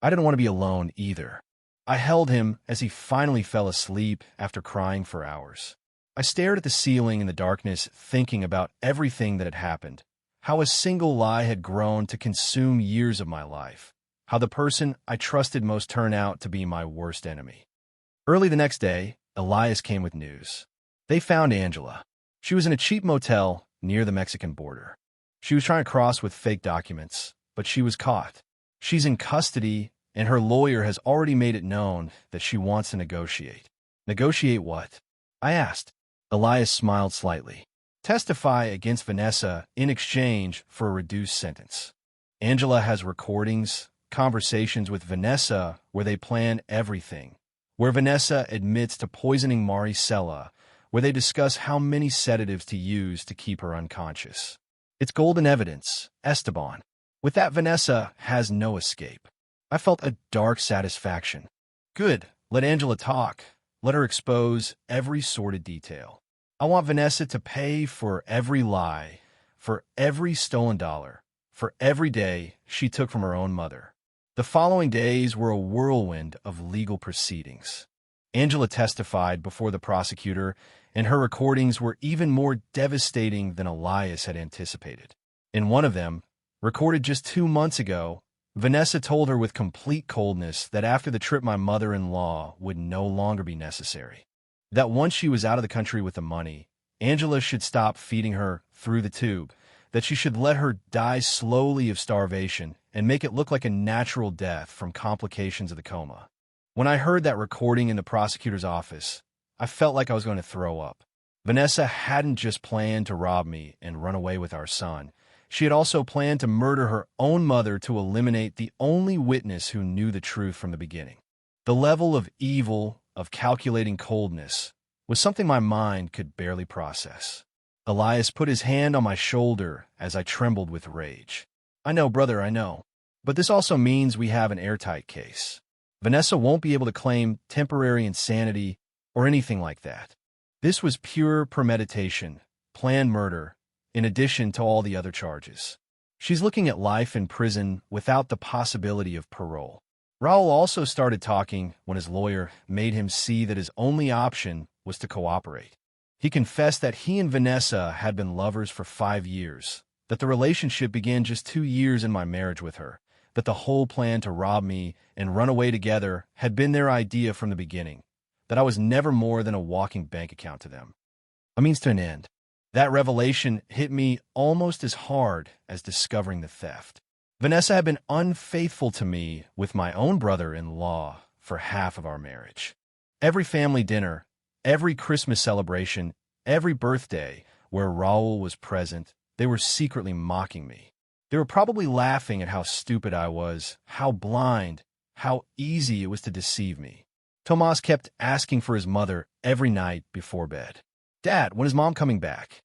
I didn't want to be alone either. I held him as he finally fell asleep after crying for hours. I stared at the ceiling in the darkness, thinking about everything that had happened, how a single lie had grown to consume years of my life, how the person I trusted most turned out to be my worst enemy. Early the next day, Elias came with news. They found Angela. She was in a cheap motel near the Mexican border. She was trying to cross with fake documents, but she was caught. She's in custody, and her lawyer has already made it known that she wants to negotiate. Negotiate what? I asked. Elias smiled slightly. Testify against Vanessa in exchange for a reduced sentence. Angela has recordings, conversations with Vanessa where they plan everything, where Vanessa admits to poisoning Maricela, where they discuss how many sedatives to use to keep her unconscious. It's golden evidence, Esteban. With that, Vanessa has no escape. I felt a dark satisfaction. Good, let Angela talk. Let her expose every sordid detail. I want Vanessa to pay for every lie, for every stolen dollar, for every day she took from her own mother. The following days were a whirlwind of legal proceedings. Angela testified before the prosecutor, and her recordings were even more devastating than Elias had anticipated. In one of them, recorded just 2 months ago, Vanessa told her with complete coldness that after the trip my mother-in-law would no longer be necessary. That once she was out of the country with the money, Angela should stop feeding her through the tube, that she should let her die slowly of starvation and make it look like a natural death from complications of the coma. When I heard that recording in the prosecutor's office, I felt like I was going to throw up. Vanessa hadn't just planned to rob me and run away with our son. She had also planned to murder her own mother to eliminate the only witness who knew the truth from the beginning. The level of evil, of calculating coldness, was something my mind could barely process. Elias put his hand on my shoulder as I trembled with rage. I know, brother, I know. But this also means we have an airtight case. Vanessa won't be able to claim temporary insanity or anything like that. This was pure premeditation, planned murder, in addition to all the other charges. She's looking at life in prison without the possibility of parole. Raul also started talking when his lawyer made him see that his only option was to cooperate. He confessed that he and Vanessa had been lovers for 5 years, that the relationship began just 2 years in my marriage with her, that the whole plan to rob me and run away together had been their idea from the beginning, that I was never more than a walking bank account to them. A means to an end. That revelation hit me almost as hard as discovering the theft. Vanessa had been unfaithful to me with my own brother-in-law for half of our marriage. Every family dinner, every Christmas celebration, every birthday where Raul was present, they were secretly mocking me. They were probably laughing at how stupid I was, how blind, how easy it was to deceive me. Tomas kept asking for his mother every night before bed. Dad, when is Mom coming back?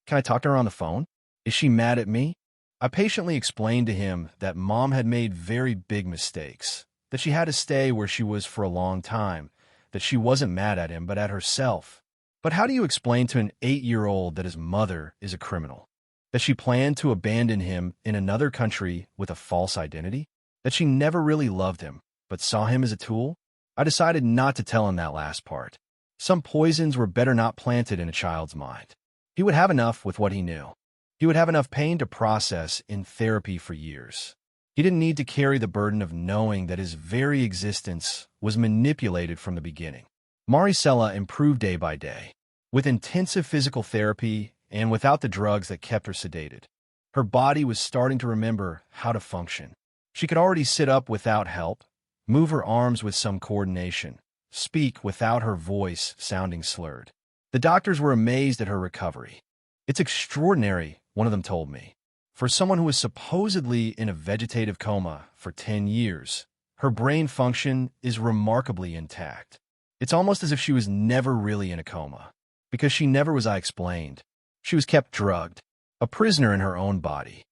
Can I talk to her on the phone? Is she mad at me? I patiently explained to him that Mom had made very big mistakes, that she had to stay where she was for a long time, that she wasn't mad at him but at herself. But how do you explain to an 8-year-old that his mother is a criminal? That she planned to abandon him in another country with a false identity? That she never really loved him, but saw him as a tool? I decided not to tell him that last part. Some poisons were better not planted in a child's mind. He would have enough with what he knew. He would have enough pain to process in therapy for years. He didn't need to carry the burden of knowing that his very existence was manipulated from the beginning. Maricela improved day by day, with intensive physical therapy and without the drugs that kept her sedated. Her body was starting to remember how to function. She could already sit up without help, move her arms with some coordination, speak without her voice sounding slurred. The doctors were amazed at her recovery. It's extraordinary, one of them told me. For someone who was supposedly in a vegetative coma for 10 years, her brain function is remarkably intact. It's almost as if she was never really in a coma, because she never was, I explained. She was kept drugged, a prisoner in her own body.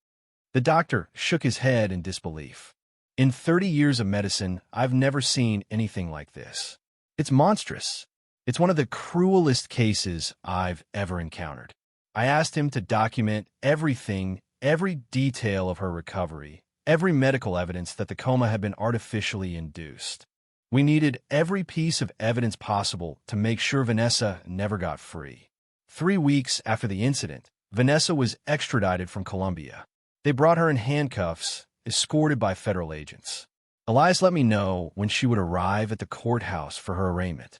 The doctor shook his head in disbelief. In 30 years of medicine, I've never seen anything like this. It's monstrous. It's one of the cruelest cases I've ever encountered. I asked him to document everything, every detail of her recovery, every medical evidence that the coma had been artificially induced. We needed every piece of evidence possible to make sure Vanessa never got free. 3 weeks after the incident, Vanessa was extradited from Colombia. They brought her in handcuffs, escorted by federal agents. Elias let me know when she would arrive at the courthouse for her arraignment.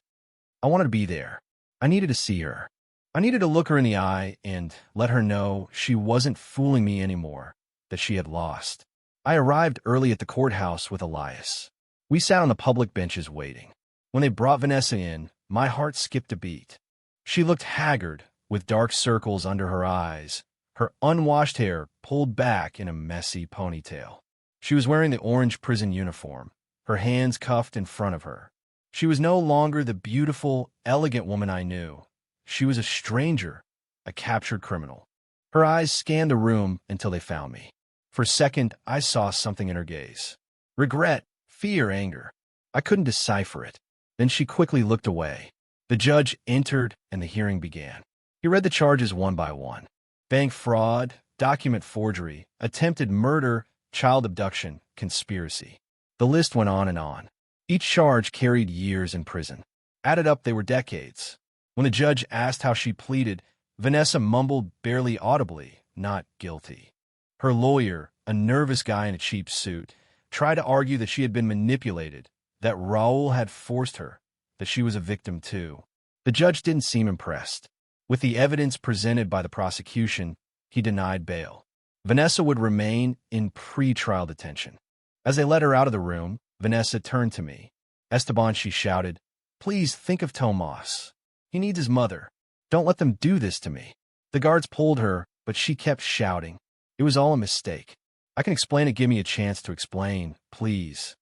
I wanted to be there. I needed to see her. I needed to look her in the eye and let her know she wasn't fooling me anymore, that she had lost. I arrived early at the courthouse with Elias. We sat on the public benches waiting. When they brought Vanessa in, my heart skipped a beat. She looked haggard, with dark circles under her eyes, her unwashed hair pulled back in a messy ponytail. She was wearing the orange prison uniform, her hands cuffed in front of her. She was no longer the beautiful, elegant woman I knew. She was a stranger, a captured criminal. Her eyes scanned the room until they found me. For a second, I saw something in her gaze. Regret, fear, anger. I couldn't decipher it. Then she quickly looked away. The judge entered and the hearing began. He read the charges one by one. Bank fraud, document forgery, attempted murder, child abduction, conspiracy. The list went on and on. Each charge carried years in prison. Added up, they were decades. When the judge asked how she pleaded, Vanessa mumbled barely audibly, not guilty. Her lawyer, a nervous guy in a cheap suit, tried to argue that she had been manipulated, that Raul had forced her, that she was a victim too. The judge didn't seem impressed. With the evidence presented by the prosecution, he denied bail. Vanessa would remain in pre-trial detention. As they let her out of the room, Vanessa turned to me. Esteban, she shouted, "Please think of Tomas. He needs his mother. Don't let them do this to me." The guards pulled her, but she kept shouting. It was all a mistake. I can explain it. Give me a chance to explain, please.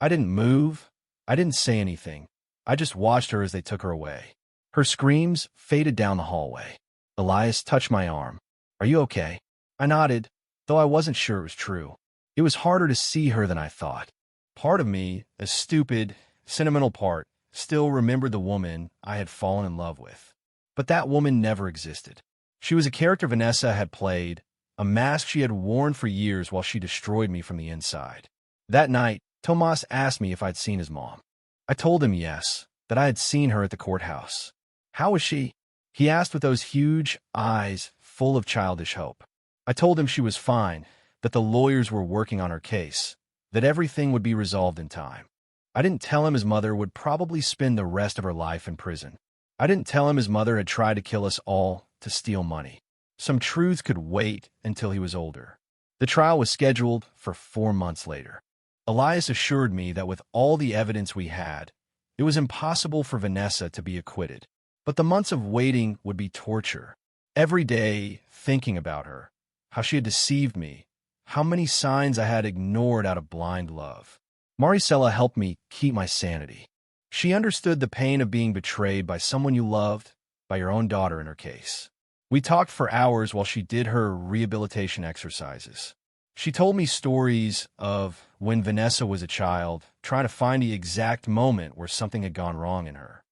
I didn't move. I didn't say anything. I just watched her as they took her away. Her screams faded down the hallway. Elias touched my arm. "Are you okay?" I nodded, though I wasn't sure it was true. It was harder to see her than I thought. Part of me, a stupid, sentimental part, still remembered the woman I had fallen in love with. But that woman never existed. She was a character Vanessa had played, a mask she had worn for years while she destroyed me from the inside. That night, Tomas asked me if I'd seen his mom. I told him yes, that I had seen her at the courthouse. "How was she?" he asked with those huge eyes full of childish hope. I told him she was fine, that the lawyers were working on her case, that everything would be resolved in time. I didn't tell him his mother would probably spend the rest of her life in prison. I didn't tell him his mother had tried to kill us all to steal money. Some truths could wait until he was older. The trial was scheduled for 4 months later. Elias assured me that with all the evidence we had, it was impossible for Vanessa to be acquitted. But the months of waiting would be torture. Every day, thinking about her, how she had deceived me, how many signs I had ignored out of blind love. Maricela helped me keep my sanity. She understood the pain of being betrayed by someone you loved, by your own daughter in her case. We talked for hours while she did her rehabilitation exercises. She told me stories of when Vanessa was a child, trying to find the exact moment where something had gone wrong in her.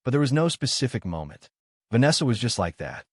But there was no specific moment. Vanessa was just like that.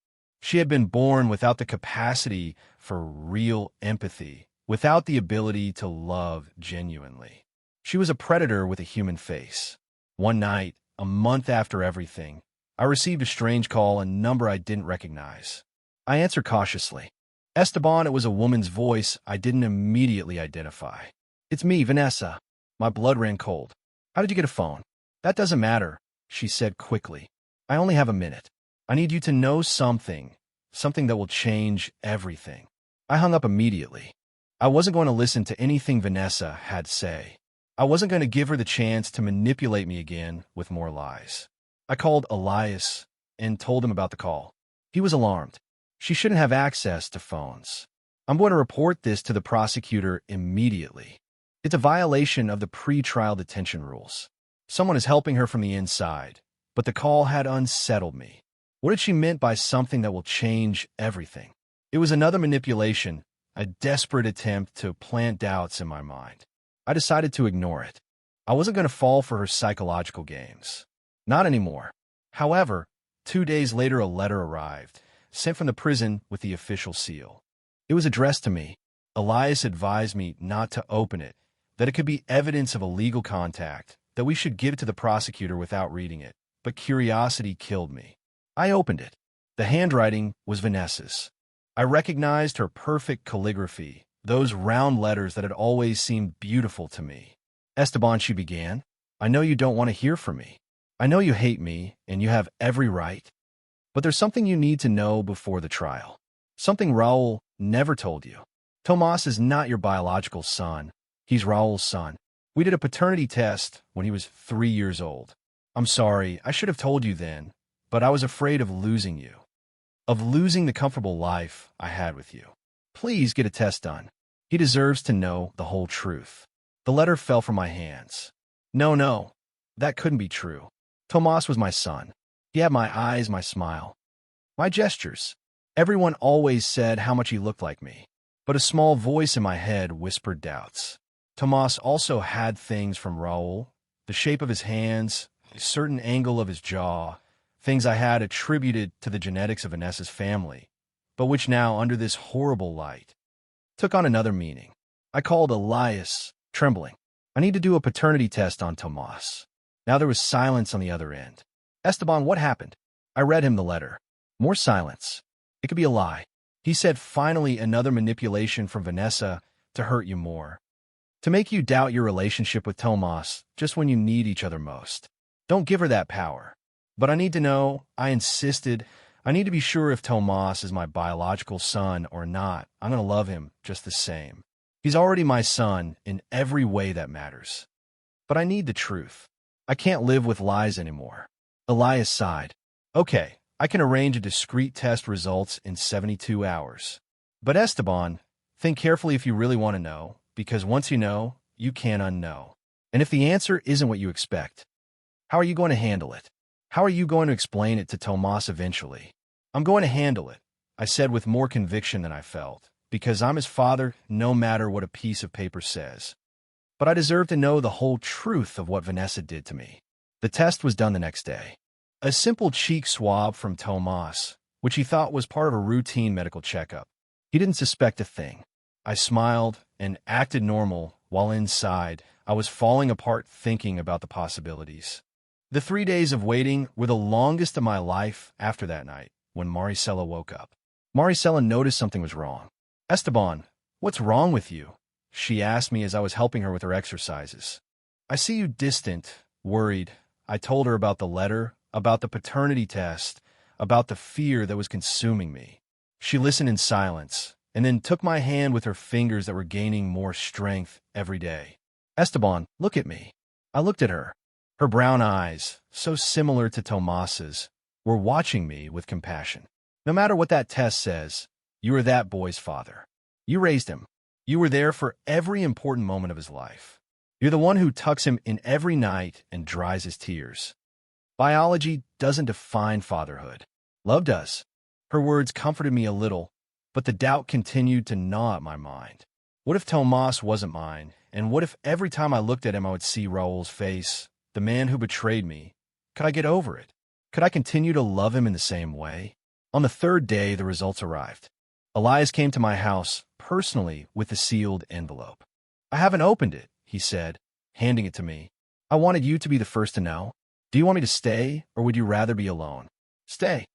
She had been born without the capacity for real empathy, without the ability to love genuinely. She was a predator with a human face. One night, a month after everything, I received a strange call, a number I didn't recognize. I answered cautiously. "Esteban," it was a woman's voice I didn't immediately identify. "It's me, Vanessa." My blood ran cold. "How did you get a phone?" "That doesn't matter," she said quickly. "I only have a minute. I need you to know something that will change everything." I hung up immediately. I wasn't going to listen to anything Vanessa had to say. I wasn't going to give her the chance to manipulate me again with more lies. I called Elias and told him about the call. He was alarmed. She shouldn't have access to phones. "I'm going to report this to the prosecutor immediately. It's a violation of the pre-trial detention rules. Someone is helping her from the inside." But the call had unsettled me. What had she meant by something that will change everything? It was another manipulation, a desperate attempt to plant doubts in my mind. I decided to ignore it. I wasn't going to fall for her psychological games. Not anymore. However, 2 days later a letter arrived, sent from the prison with the official seal. It was addressed to me. Elias advised me not to open it, that it could be evidence of illegal contact, that we should give it to the prosecutor without reading it. But curiosity killed me. I opened it. The handwriting was Vanessa's. I recognized her perfect calligraphy, those round letters that had always seemed beautiful to me. Esteban, she began, I know you don't want to hear from me. I know you hate me, and you have every right. But there's something you need to know before the trial. Something Raul never told you. Tomas is not your biological son. He's Raul's son. We did a paternity test when he was 3 years old. I'm sorry, I should have told you then, but I was afraid of losing you. Of losing the comfortable life I had with you. Please get a test done. He deserves to know the whole truth. The letter fell from my hands. No, that couldn't be true. Tomas was my son. He had my eyes, my smile, my gestures. Everyone always said how much he looked like me, but a small voice in my head whispered doubts. Tomas also had things from Raul, the shape of his hands, a certain angle of his jaw, things I had attributed to the genetics of Vanessa's family, but which now, under this horrible light, took on another meaning. I called Elias, trembling. I need to do a paternity test on Tomas. Now there was silence on the other end. Esteban, what happened? I read him the letter. More silence. It could be a lie. He said, finally, another manipulation from Vanessa to hurt you more. To make you doubt your relationship with Tomas just when you need each other most. Don't give her that power. But I need to know, I insisted, I need to be sure if Tomas is my biological son or not. I'm going to love him just the same. He's already my son in every way that matters. But I need the truth. I can't live with lies anymore. Elias sighed. Okay, I can arrange a discrete test results in 72 hours. But Esteban, think carefully if you really want to know, because once you know, you can't unknow. And if the answer isn't what you expect, how are you going to handle it? How are you going to explain it to Tomas eventually? I'm going to handle it, I said with more conviction than I felt, because I'm his father no matter what a piece of paper says. But I deserve to know the whole truth of what Vanessa did to me. The test was done the next day. A simple cheek swab from Tomas, which he thought was part of a routine medical checkup. He didn't suspect a thing. I smiled and acted normal while inside I was falling apart thinking about the possibilities. The 3 days of waiting were the longest of my life after that night when Maricela woke up. Maricela noticed something was wrong. Esteban, what's wrong with you? She asked me as I was helping her with her exercises. I see you distant, worried. I told her about the letter, about the paternity test, about the fear that was consuming me. She listened in silence, and then took my hand with her fingers that were gaining more strength every day. Esteban, look at me. I looked at her. Her brown eyes, so similar to Tomas's, were watching me with compassion. No matter what that test says, you are that boy's father. You raised him. You were there for every important moment of his life. You're the one who tucks him in every night and dries his tears. Biology doesn't define fatherhood. Love does. Her words comforted me a little, but the doubt continued to gnaw at my mind. What if Tomas wasn't mine? And what if every time I looked at him I would see Raul's face, the man who betrayed me? Could I get over it? Could I continue to love him in the same way? On the third day, the results arrived. Elias came to my house, personally, with the sealed envelope. I haven't opened it, he said, handing it to me. I wanted you to be the first to know. Do you want me to stay, or would you rather be alone? Stay.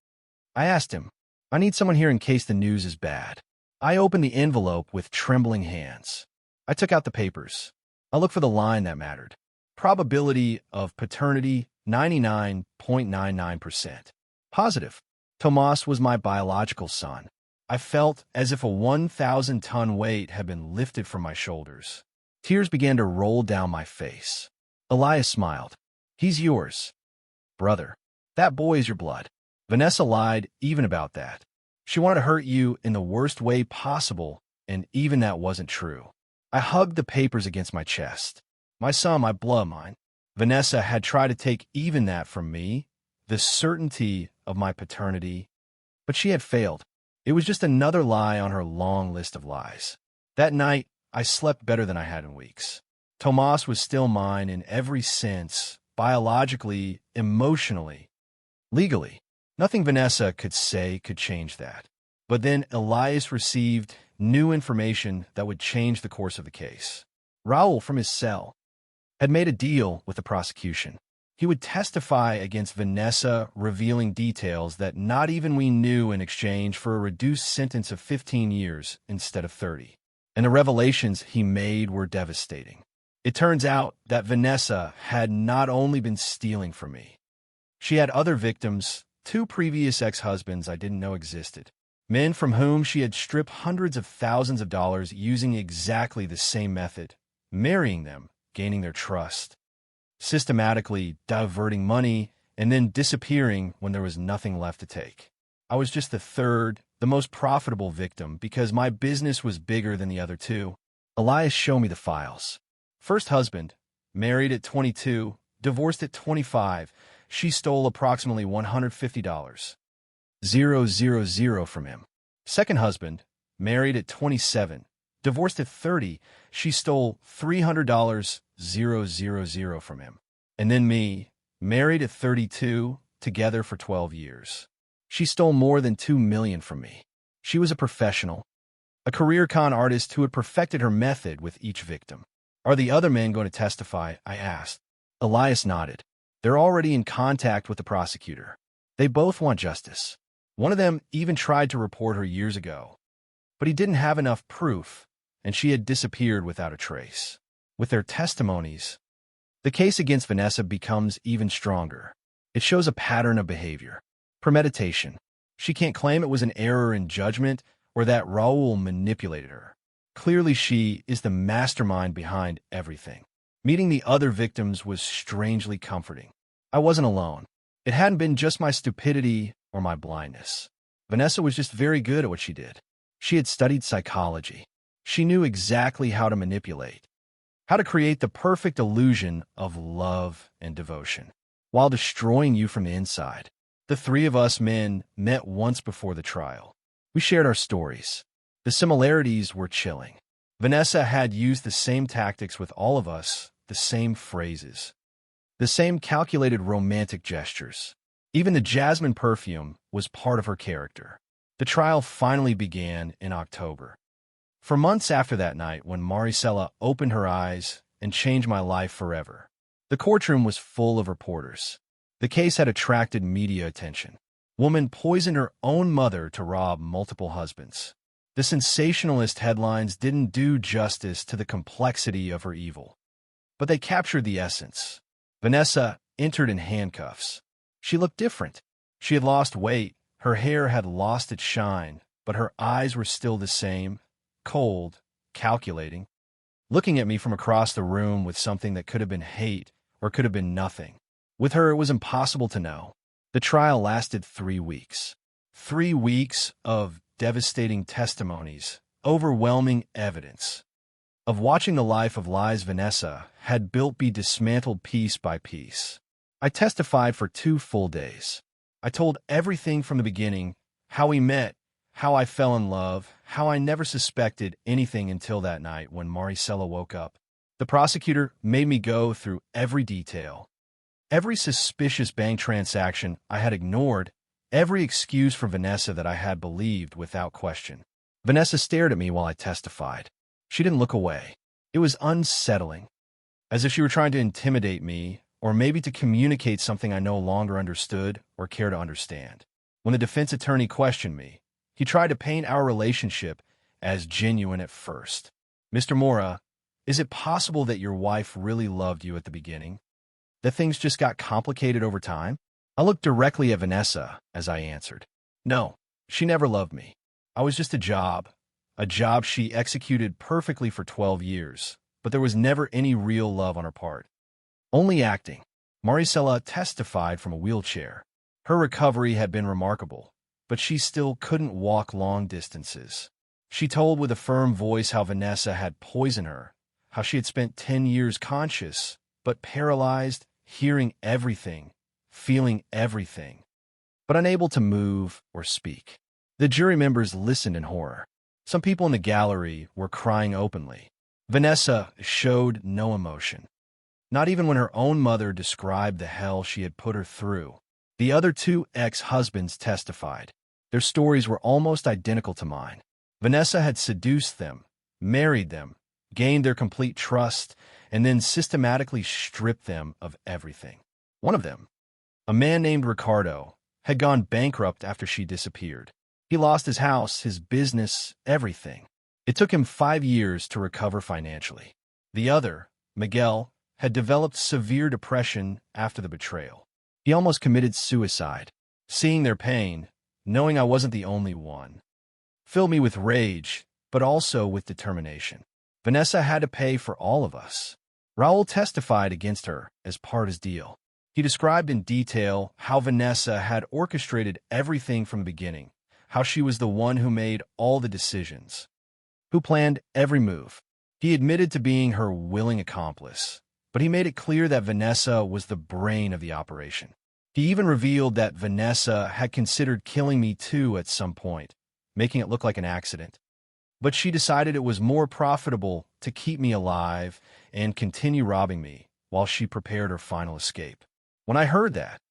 I asked him. I need someone here in case the news is bad. I opened the envelope with trembling hands. I took out the papers. I looked for the line that mattered. Probability of paternity, 99.99%. Positive. Tomas was my biological son. I felt as if a 1,000-ton weight had been lifted from my shoulders. Tears began to roll down my face. Elias smiled. He's yours, brother. That boy is your blood. Vanessa lied even about that. She wanted to hurt you in the worst way possible, and even that wasn't true. I hugged the papers against my chest. My son, my blood, mine. Vanessa had tried to take even that from me, the certainty of my paternity, but she had failed. It was just another lie on her long list of lies. That night, I slept better than I had in weeks. Tomas was still mine in every sense, biologically, emotionally, legally. Nothing Vanessa could say could change that. But then Elias received new information that would change the course of the case. Raul, from his cell, had made a deal with the prosecution. He would testify against Vanessa, revealing details that not even we knew in exchange for a reduced sentence of 15 years instead of 30. And the revelations he made were devastating. It turns out that Vanessa had not only been stealing from me. She had other victims, 2 previous ex-husbands I didn't know existed, men from whom she had stripped hundreds of thousands of dollars using exactly the same method, marrying them, gaining their trust, systematically diverting money, and then disappearing when there was nothing left to take. I was just the third, the most profitable victim because my business was bigger than the other 2. Elias showed me the files. First husband, married at 22, divorced at 25. She stole approximately $150. 000 from him. Second husband, married at 27, divorced at 30. She stole $300. 000 from him. And then me, married at 32, together for 12 years. She stole more than $2 million from me. She was a professional, a career con artist who had perfected her method with each victim. Are the other men going to testify? I asked. Elias nodded. They're already in contact with the prosecutor. They both want justice. One of them even tried to report her years ago, but he didn't have enough proof, and she had disappeared without a trace. With their testimonies, the case against Vanessa becomes even stronger. It shows a pattern of behavior. Premeditation. She can't claim it was an error in judgment or that Raul manipulated her. Clearly, she is the mastermind behind everything. Meeting the other victims was strangely comforting. I wasn't alone. It hadn't been just my stupidity or my blindness. Vanessa was just very good at what she did. She had studied psychology. She knew exactly how to manipulate, how to create the perfect illusion of love and devotion, while destroying you from the inside. The 3 of us men met once before the trial. We shared our stories. The similarities were chilling. Vanessa had used the same tactics with all of us, the same phrases, the same calculated romantic gestures. Even the jasmine perfume was part of her character. The trial finally began in October. For months after that night, when Maricela opened her eyes and changed my life forever, the courtroom was full of reporters. The case had attracted media attention. Woman poisoned her own mother to rob multiple husbands. The sensationalist headlines didn't do justice to the complexity of her evil, but they captured the essence. Vanessa entered in handcuffs. She looked different. She had lost weight, her hair had lost its shine, but her eyes were still the same, cold, calculating, looking at me from across the room with something that could have been hate or could have been nothing. With her, it was impossible to know. The trial lasted 3 weeks. 3 weeks of devastating testimonies, overwhelming evidence, of watching the life of lies Vanessa had built be dismantled piece by piece. I testified for 2 full days. I told everything from the beginning, how we met, how I fell in love, how I never suspected anything until that night when Maricela woke up. The prosecutor made me go through every detail, every suspicious bank transaction I had ignored, every excuse for Vanessa that I had believed without question. Vanessa stared at me while I testified. She didn't look away. It was unsettling, as if she were trying to intimidate me, or maybe to communicate something I no longer understood or care to understand. When the defense attorney questioned me, he tried to paint our relationship as genuine at first. Mr. Mora, is it possible that your wife really loved you at the beginning? That things just got complicated over time? I looked directly at Vanessa as I answered. No, she never loved me. I was just a job she executed perfectly for 12 years, but there was never any real love on her part. Only acting. Maricela testified from a wheelchair. Her recovery had been remarkable, but she still couldn't walk long distances. She told with a firm voice how Vanessa had poisoned her, how she had spent 10 years conscious, but paralyzed, hearing everything, feeling everything, but unable to move or speak. The jury members listened in horror. Some people in the gallery were crying openly. Vanessa showed no emotion, not even when her own mother described the hell she had put her through. The other 2 ex-husbands testified. Their stories were almost identical to mine. Vanessa had seduced them, married them, gained their complete trust, and then systematically stripped them of everything. One of them, a man named Ricardo, had gone bankrupt after she disappeared. He lost his house, his business, everything. It took him 5 years to recover financially. The other, Miguel, had developed severe depression after the betrayal. He almost committed suicide. Seeing their pain, knowing I wasn't the only one, filled me with rage, but also with determination. Vanessa had to pay for all of us. Raul testified against her as part of his deal. He described in detail how Vanessa had orchestrated everything from the beginning, how she was the one who made all the decisions, who planned every move. He admitted to being her willing accomplice, but he made it clear that Vanessa was the brain of the operation. He even revealed that Vanessa had considered killing me too at some point, making it look like an accident. But she decided it was more profitable to keep me alive and continue robbing me while she prepared her final escape. When I heard that,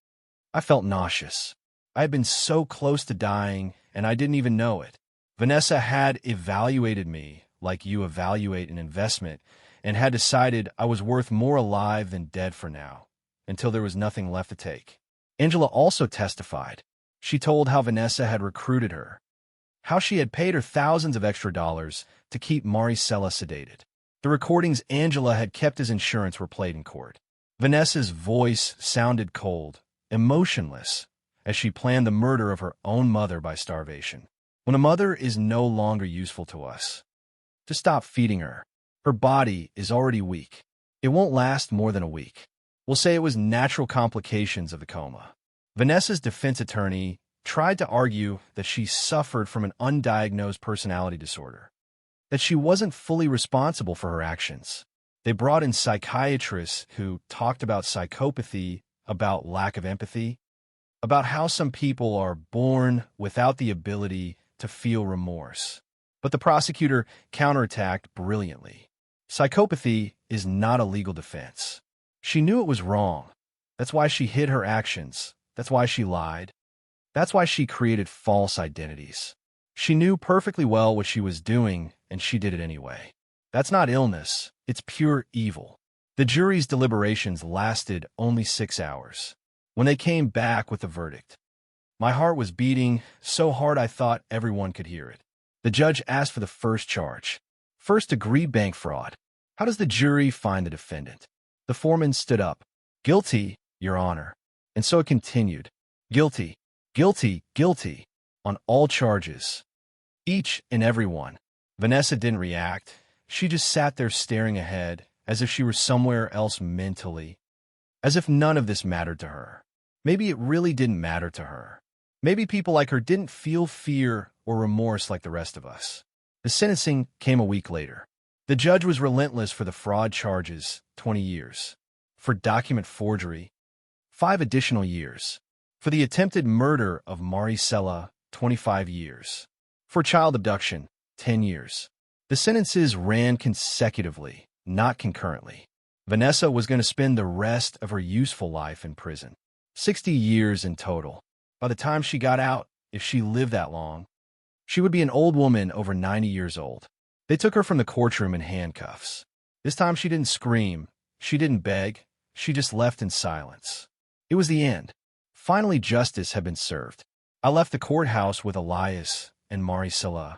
I felt nauseous. I had been so close to dying, and I didn't even know it. Vanessa had evaluated me like you evaluate an investment and had decided I was worth more alive than dead for now, until there was nothing left to take. Angela also testified. She told how Vanessa had recruited her, how she had paid her thousands of extra dollars to keep Maricela sedated. The recordings Angela had kept as insurance were played in court. Vanessa's voice sounded cold, emotionless, as she planned the murder of her own mother by starvation. When a mother is no longer useful to us, to stop feeding her. Her body is already weak. It won't last more than a week. We'll say it was natural complications of the coma. Vanessa's defense attorney tried to argue that she suffered from an undiagnosed personality disorder, that she wasn't fully responsible for her actions. They brought in psychiatrists who talked about psychopathy, about lack of empathy, about how some people are born without the ability to feel remorse. But the prosecutor counterattacked brilliantly. Psychopathy is not a legal defense. She knew it was wrong. That's why she hid her actions. That's why she lied. That's why she created false identities. She knew perfectly well what she was doing, and she did it anyway. That's not illness. It's pure evil. The jury's deliberations lasted only 6 hours. When they came back with the verdict, my heart was beating so hard I thought everyone could hear it. The judge asked for the first charge. First-degree bank fraud. How does the jury find the defendant? The foreman stood up. Guilty, Your Honor. And so it continued. Guilty, guilty, guilty, on all charges. Each and every one. Vanessa didn't react. She just sat there staring ahead, as if she were somewhere else mentally, as if none of this mattered to her. Maybe it really didn't matter to her. Maybe people like her didn't feel fear or remorse like the rest of us. The sentencing came a week later. The judge was relentless for the fraud charges, 20 years. For document forgery, 5 additional years. For the attempted murder of Maricela, 25 years. For child abduction, 10 years. The sentences ran consecutively, not concurrently. Vanessa was going to spend the rest of her useful life in prison. 60 years in total. By the time she got out, if she lived that long, she would be an old woman over 90 years old. They took her from the courtroom in handcuffs. This time she didn't scream. She didn't beg. She just left in silence. It was the end. Finally, justice had been served. I left the courthouse with Elias and Maricela,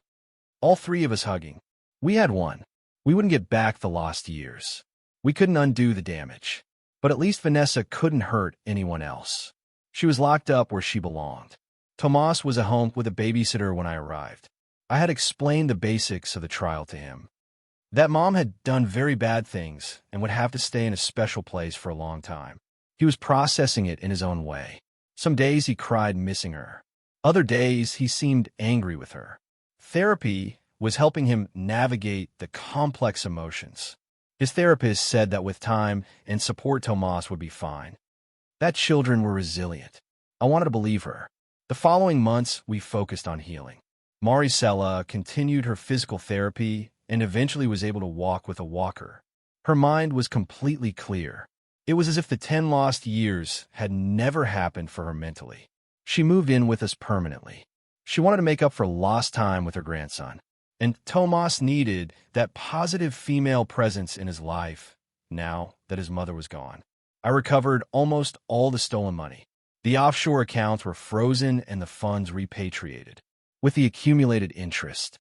all 3 of us hugging. We had won. We wouldn't get back the lost years. We couldn't undo the damage. But at least Vanessa couldn't hurt anyone else. She was locked up where she belonged. Tomas was at home with a babysitter when I arrived. I had explained the basics of the trial to him. That mom had done very bad things and would have to stay in a special place for a long time. He was processing it in his own way. Some days he cried missing her. Other days he seemed angry with her. Therapy was helping him navigate the complex emotions. His therapist said that with time and support, Tomas would be fine. That children were resilient. I wanted to believe her. The following months, we focused on healing. Maricela continued her physical therapy and eventually was able to walk with a walker. Her mind was completely clear. It was as if the 10 lost years had never happened for her mentally. She moved in with us permanently. She wanted to make up for lost time with her grandson. And Tomas needed that positive female presence in his life now that his mother was gone. I recovered almost all the stolen money. The offshore accounts were frozen and the funds repatriated. With the accumulated interest,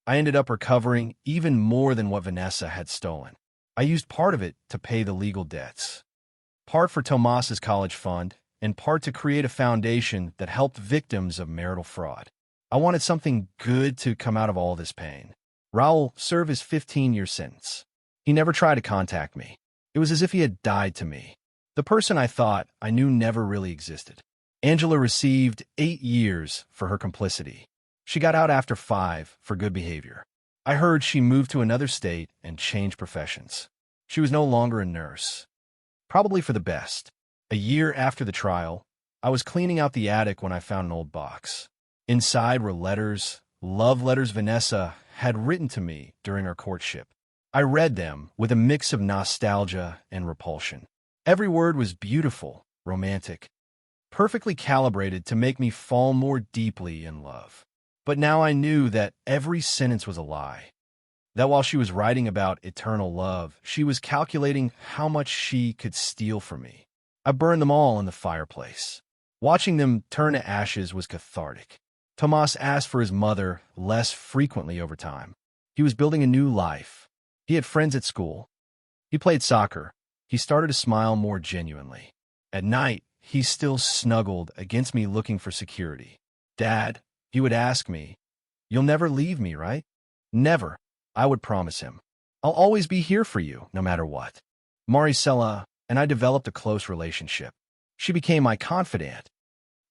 I ended up recovering even more than what Vanessa had stolen. I used part of it to pay the legal debts, part for Tomas's college fund, and part to create a foundation that helped victims of marital fraud. I wanted something good to come out of all this pain. Raul served his 15-year sentence. He never tried to contact me. It was as if he had died to me. The person I thought I knew never really existed. Angela received 8 years for her complicity. She got out after 5 for good behavior. I heard she moved to another state and changed professions. She was no longer a nurse. Probably for the best. A year after the trial, I was cleaning out the attic when I found an old box. Inside were letters, love letters Vanessa had written to me during our courtship. I read them with a mix of nostalgia and repulsion. Every word was beautiful, romantic, perfectly calibrated to make me fall more deeply in love. But now I knew that every sentence was a lie. That while she was writing about eternal love, she was calculating how much she could steal from me. I burned them all in the fireplace. Watching them turn to ashes was cathartic. Tomas asked for his mother less frequently over time. He was building a new life. He had friends at school. He played soccer. He started to smile more genuinely. At night, he still snuggled against me looking for security. "Dad," he would ask me, "you'll never leave me, right?" "Never," I would promise him. "I'll always be here for you, no matter what." Maricela and I developed a close relationship. She became my confidant,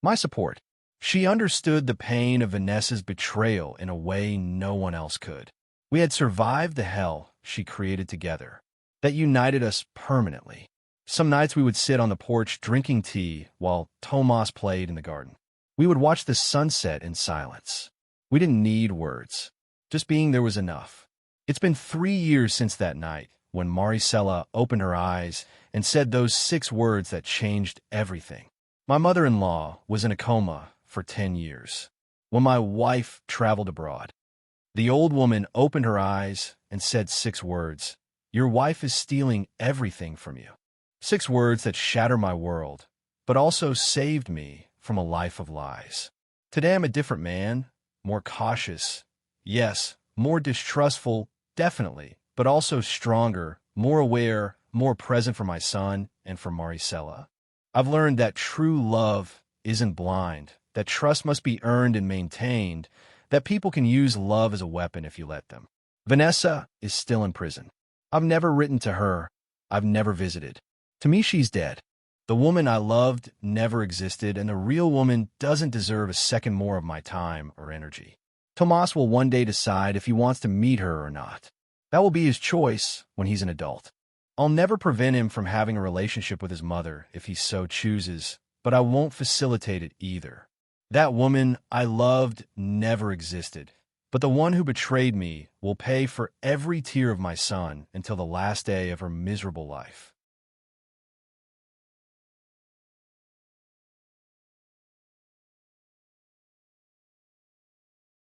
my support. She understood the pain of Vanessa's betrayal in a way no one else could. We had survived the hell she created together that united us permanently. Some nights we would sit on the porch drinking tea while Tomas played in the garden. We would watch the sunset in silence. We didn't need words. Just being there was enough. It's been 3 years since that night when Maricela opened her eyes and said those 6 words that changed everything. My mother-in-law was in a coma for 10 years when my wife traveled abroad. The old woman opened her eyes and said 6 words. "Your wife is stealing everything from you." 6 words that shatter my world, but also saved me from a life of lies. Today I'm a different man, more cautious. Yes, more distrustful, definitely, but also stronger, more aware, more present for my son and for Maricela. I've learned that true love isn't blind, that trust must be earned and maintained, that people can use love as a weapon if you let them. Vanessa is still in prison. I've never written to her. I've never visited. To me, she's dead. The woman I loved never existed, and the real woman doesn't deserve a second more of my time or energy. Tomas will one day decide if he wants to meet her or not. That will be his choice when he's an adult. I'll never prevent him from having a relationship with his mother if he so chooses, but I won't facilitate it either. That woman I loved never existed, but the one who betrayed me will pay for every tear of my son until the last day of her miserable life.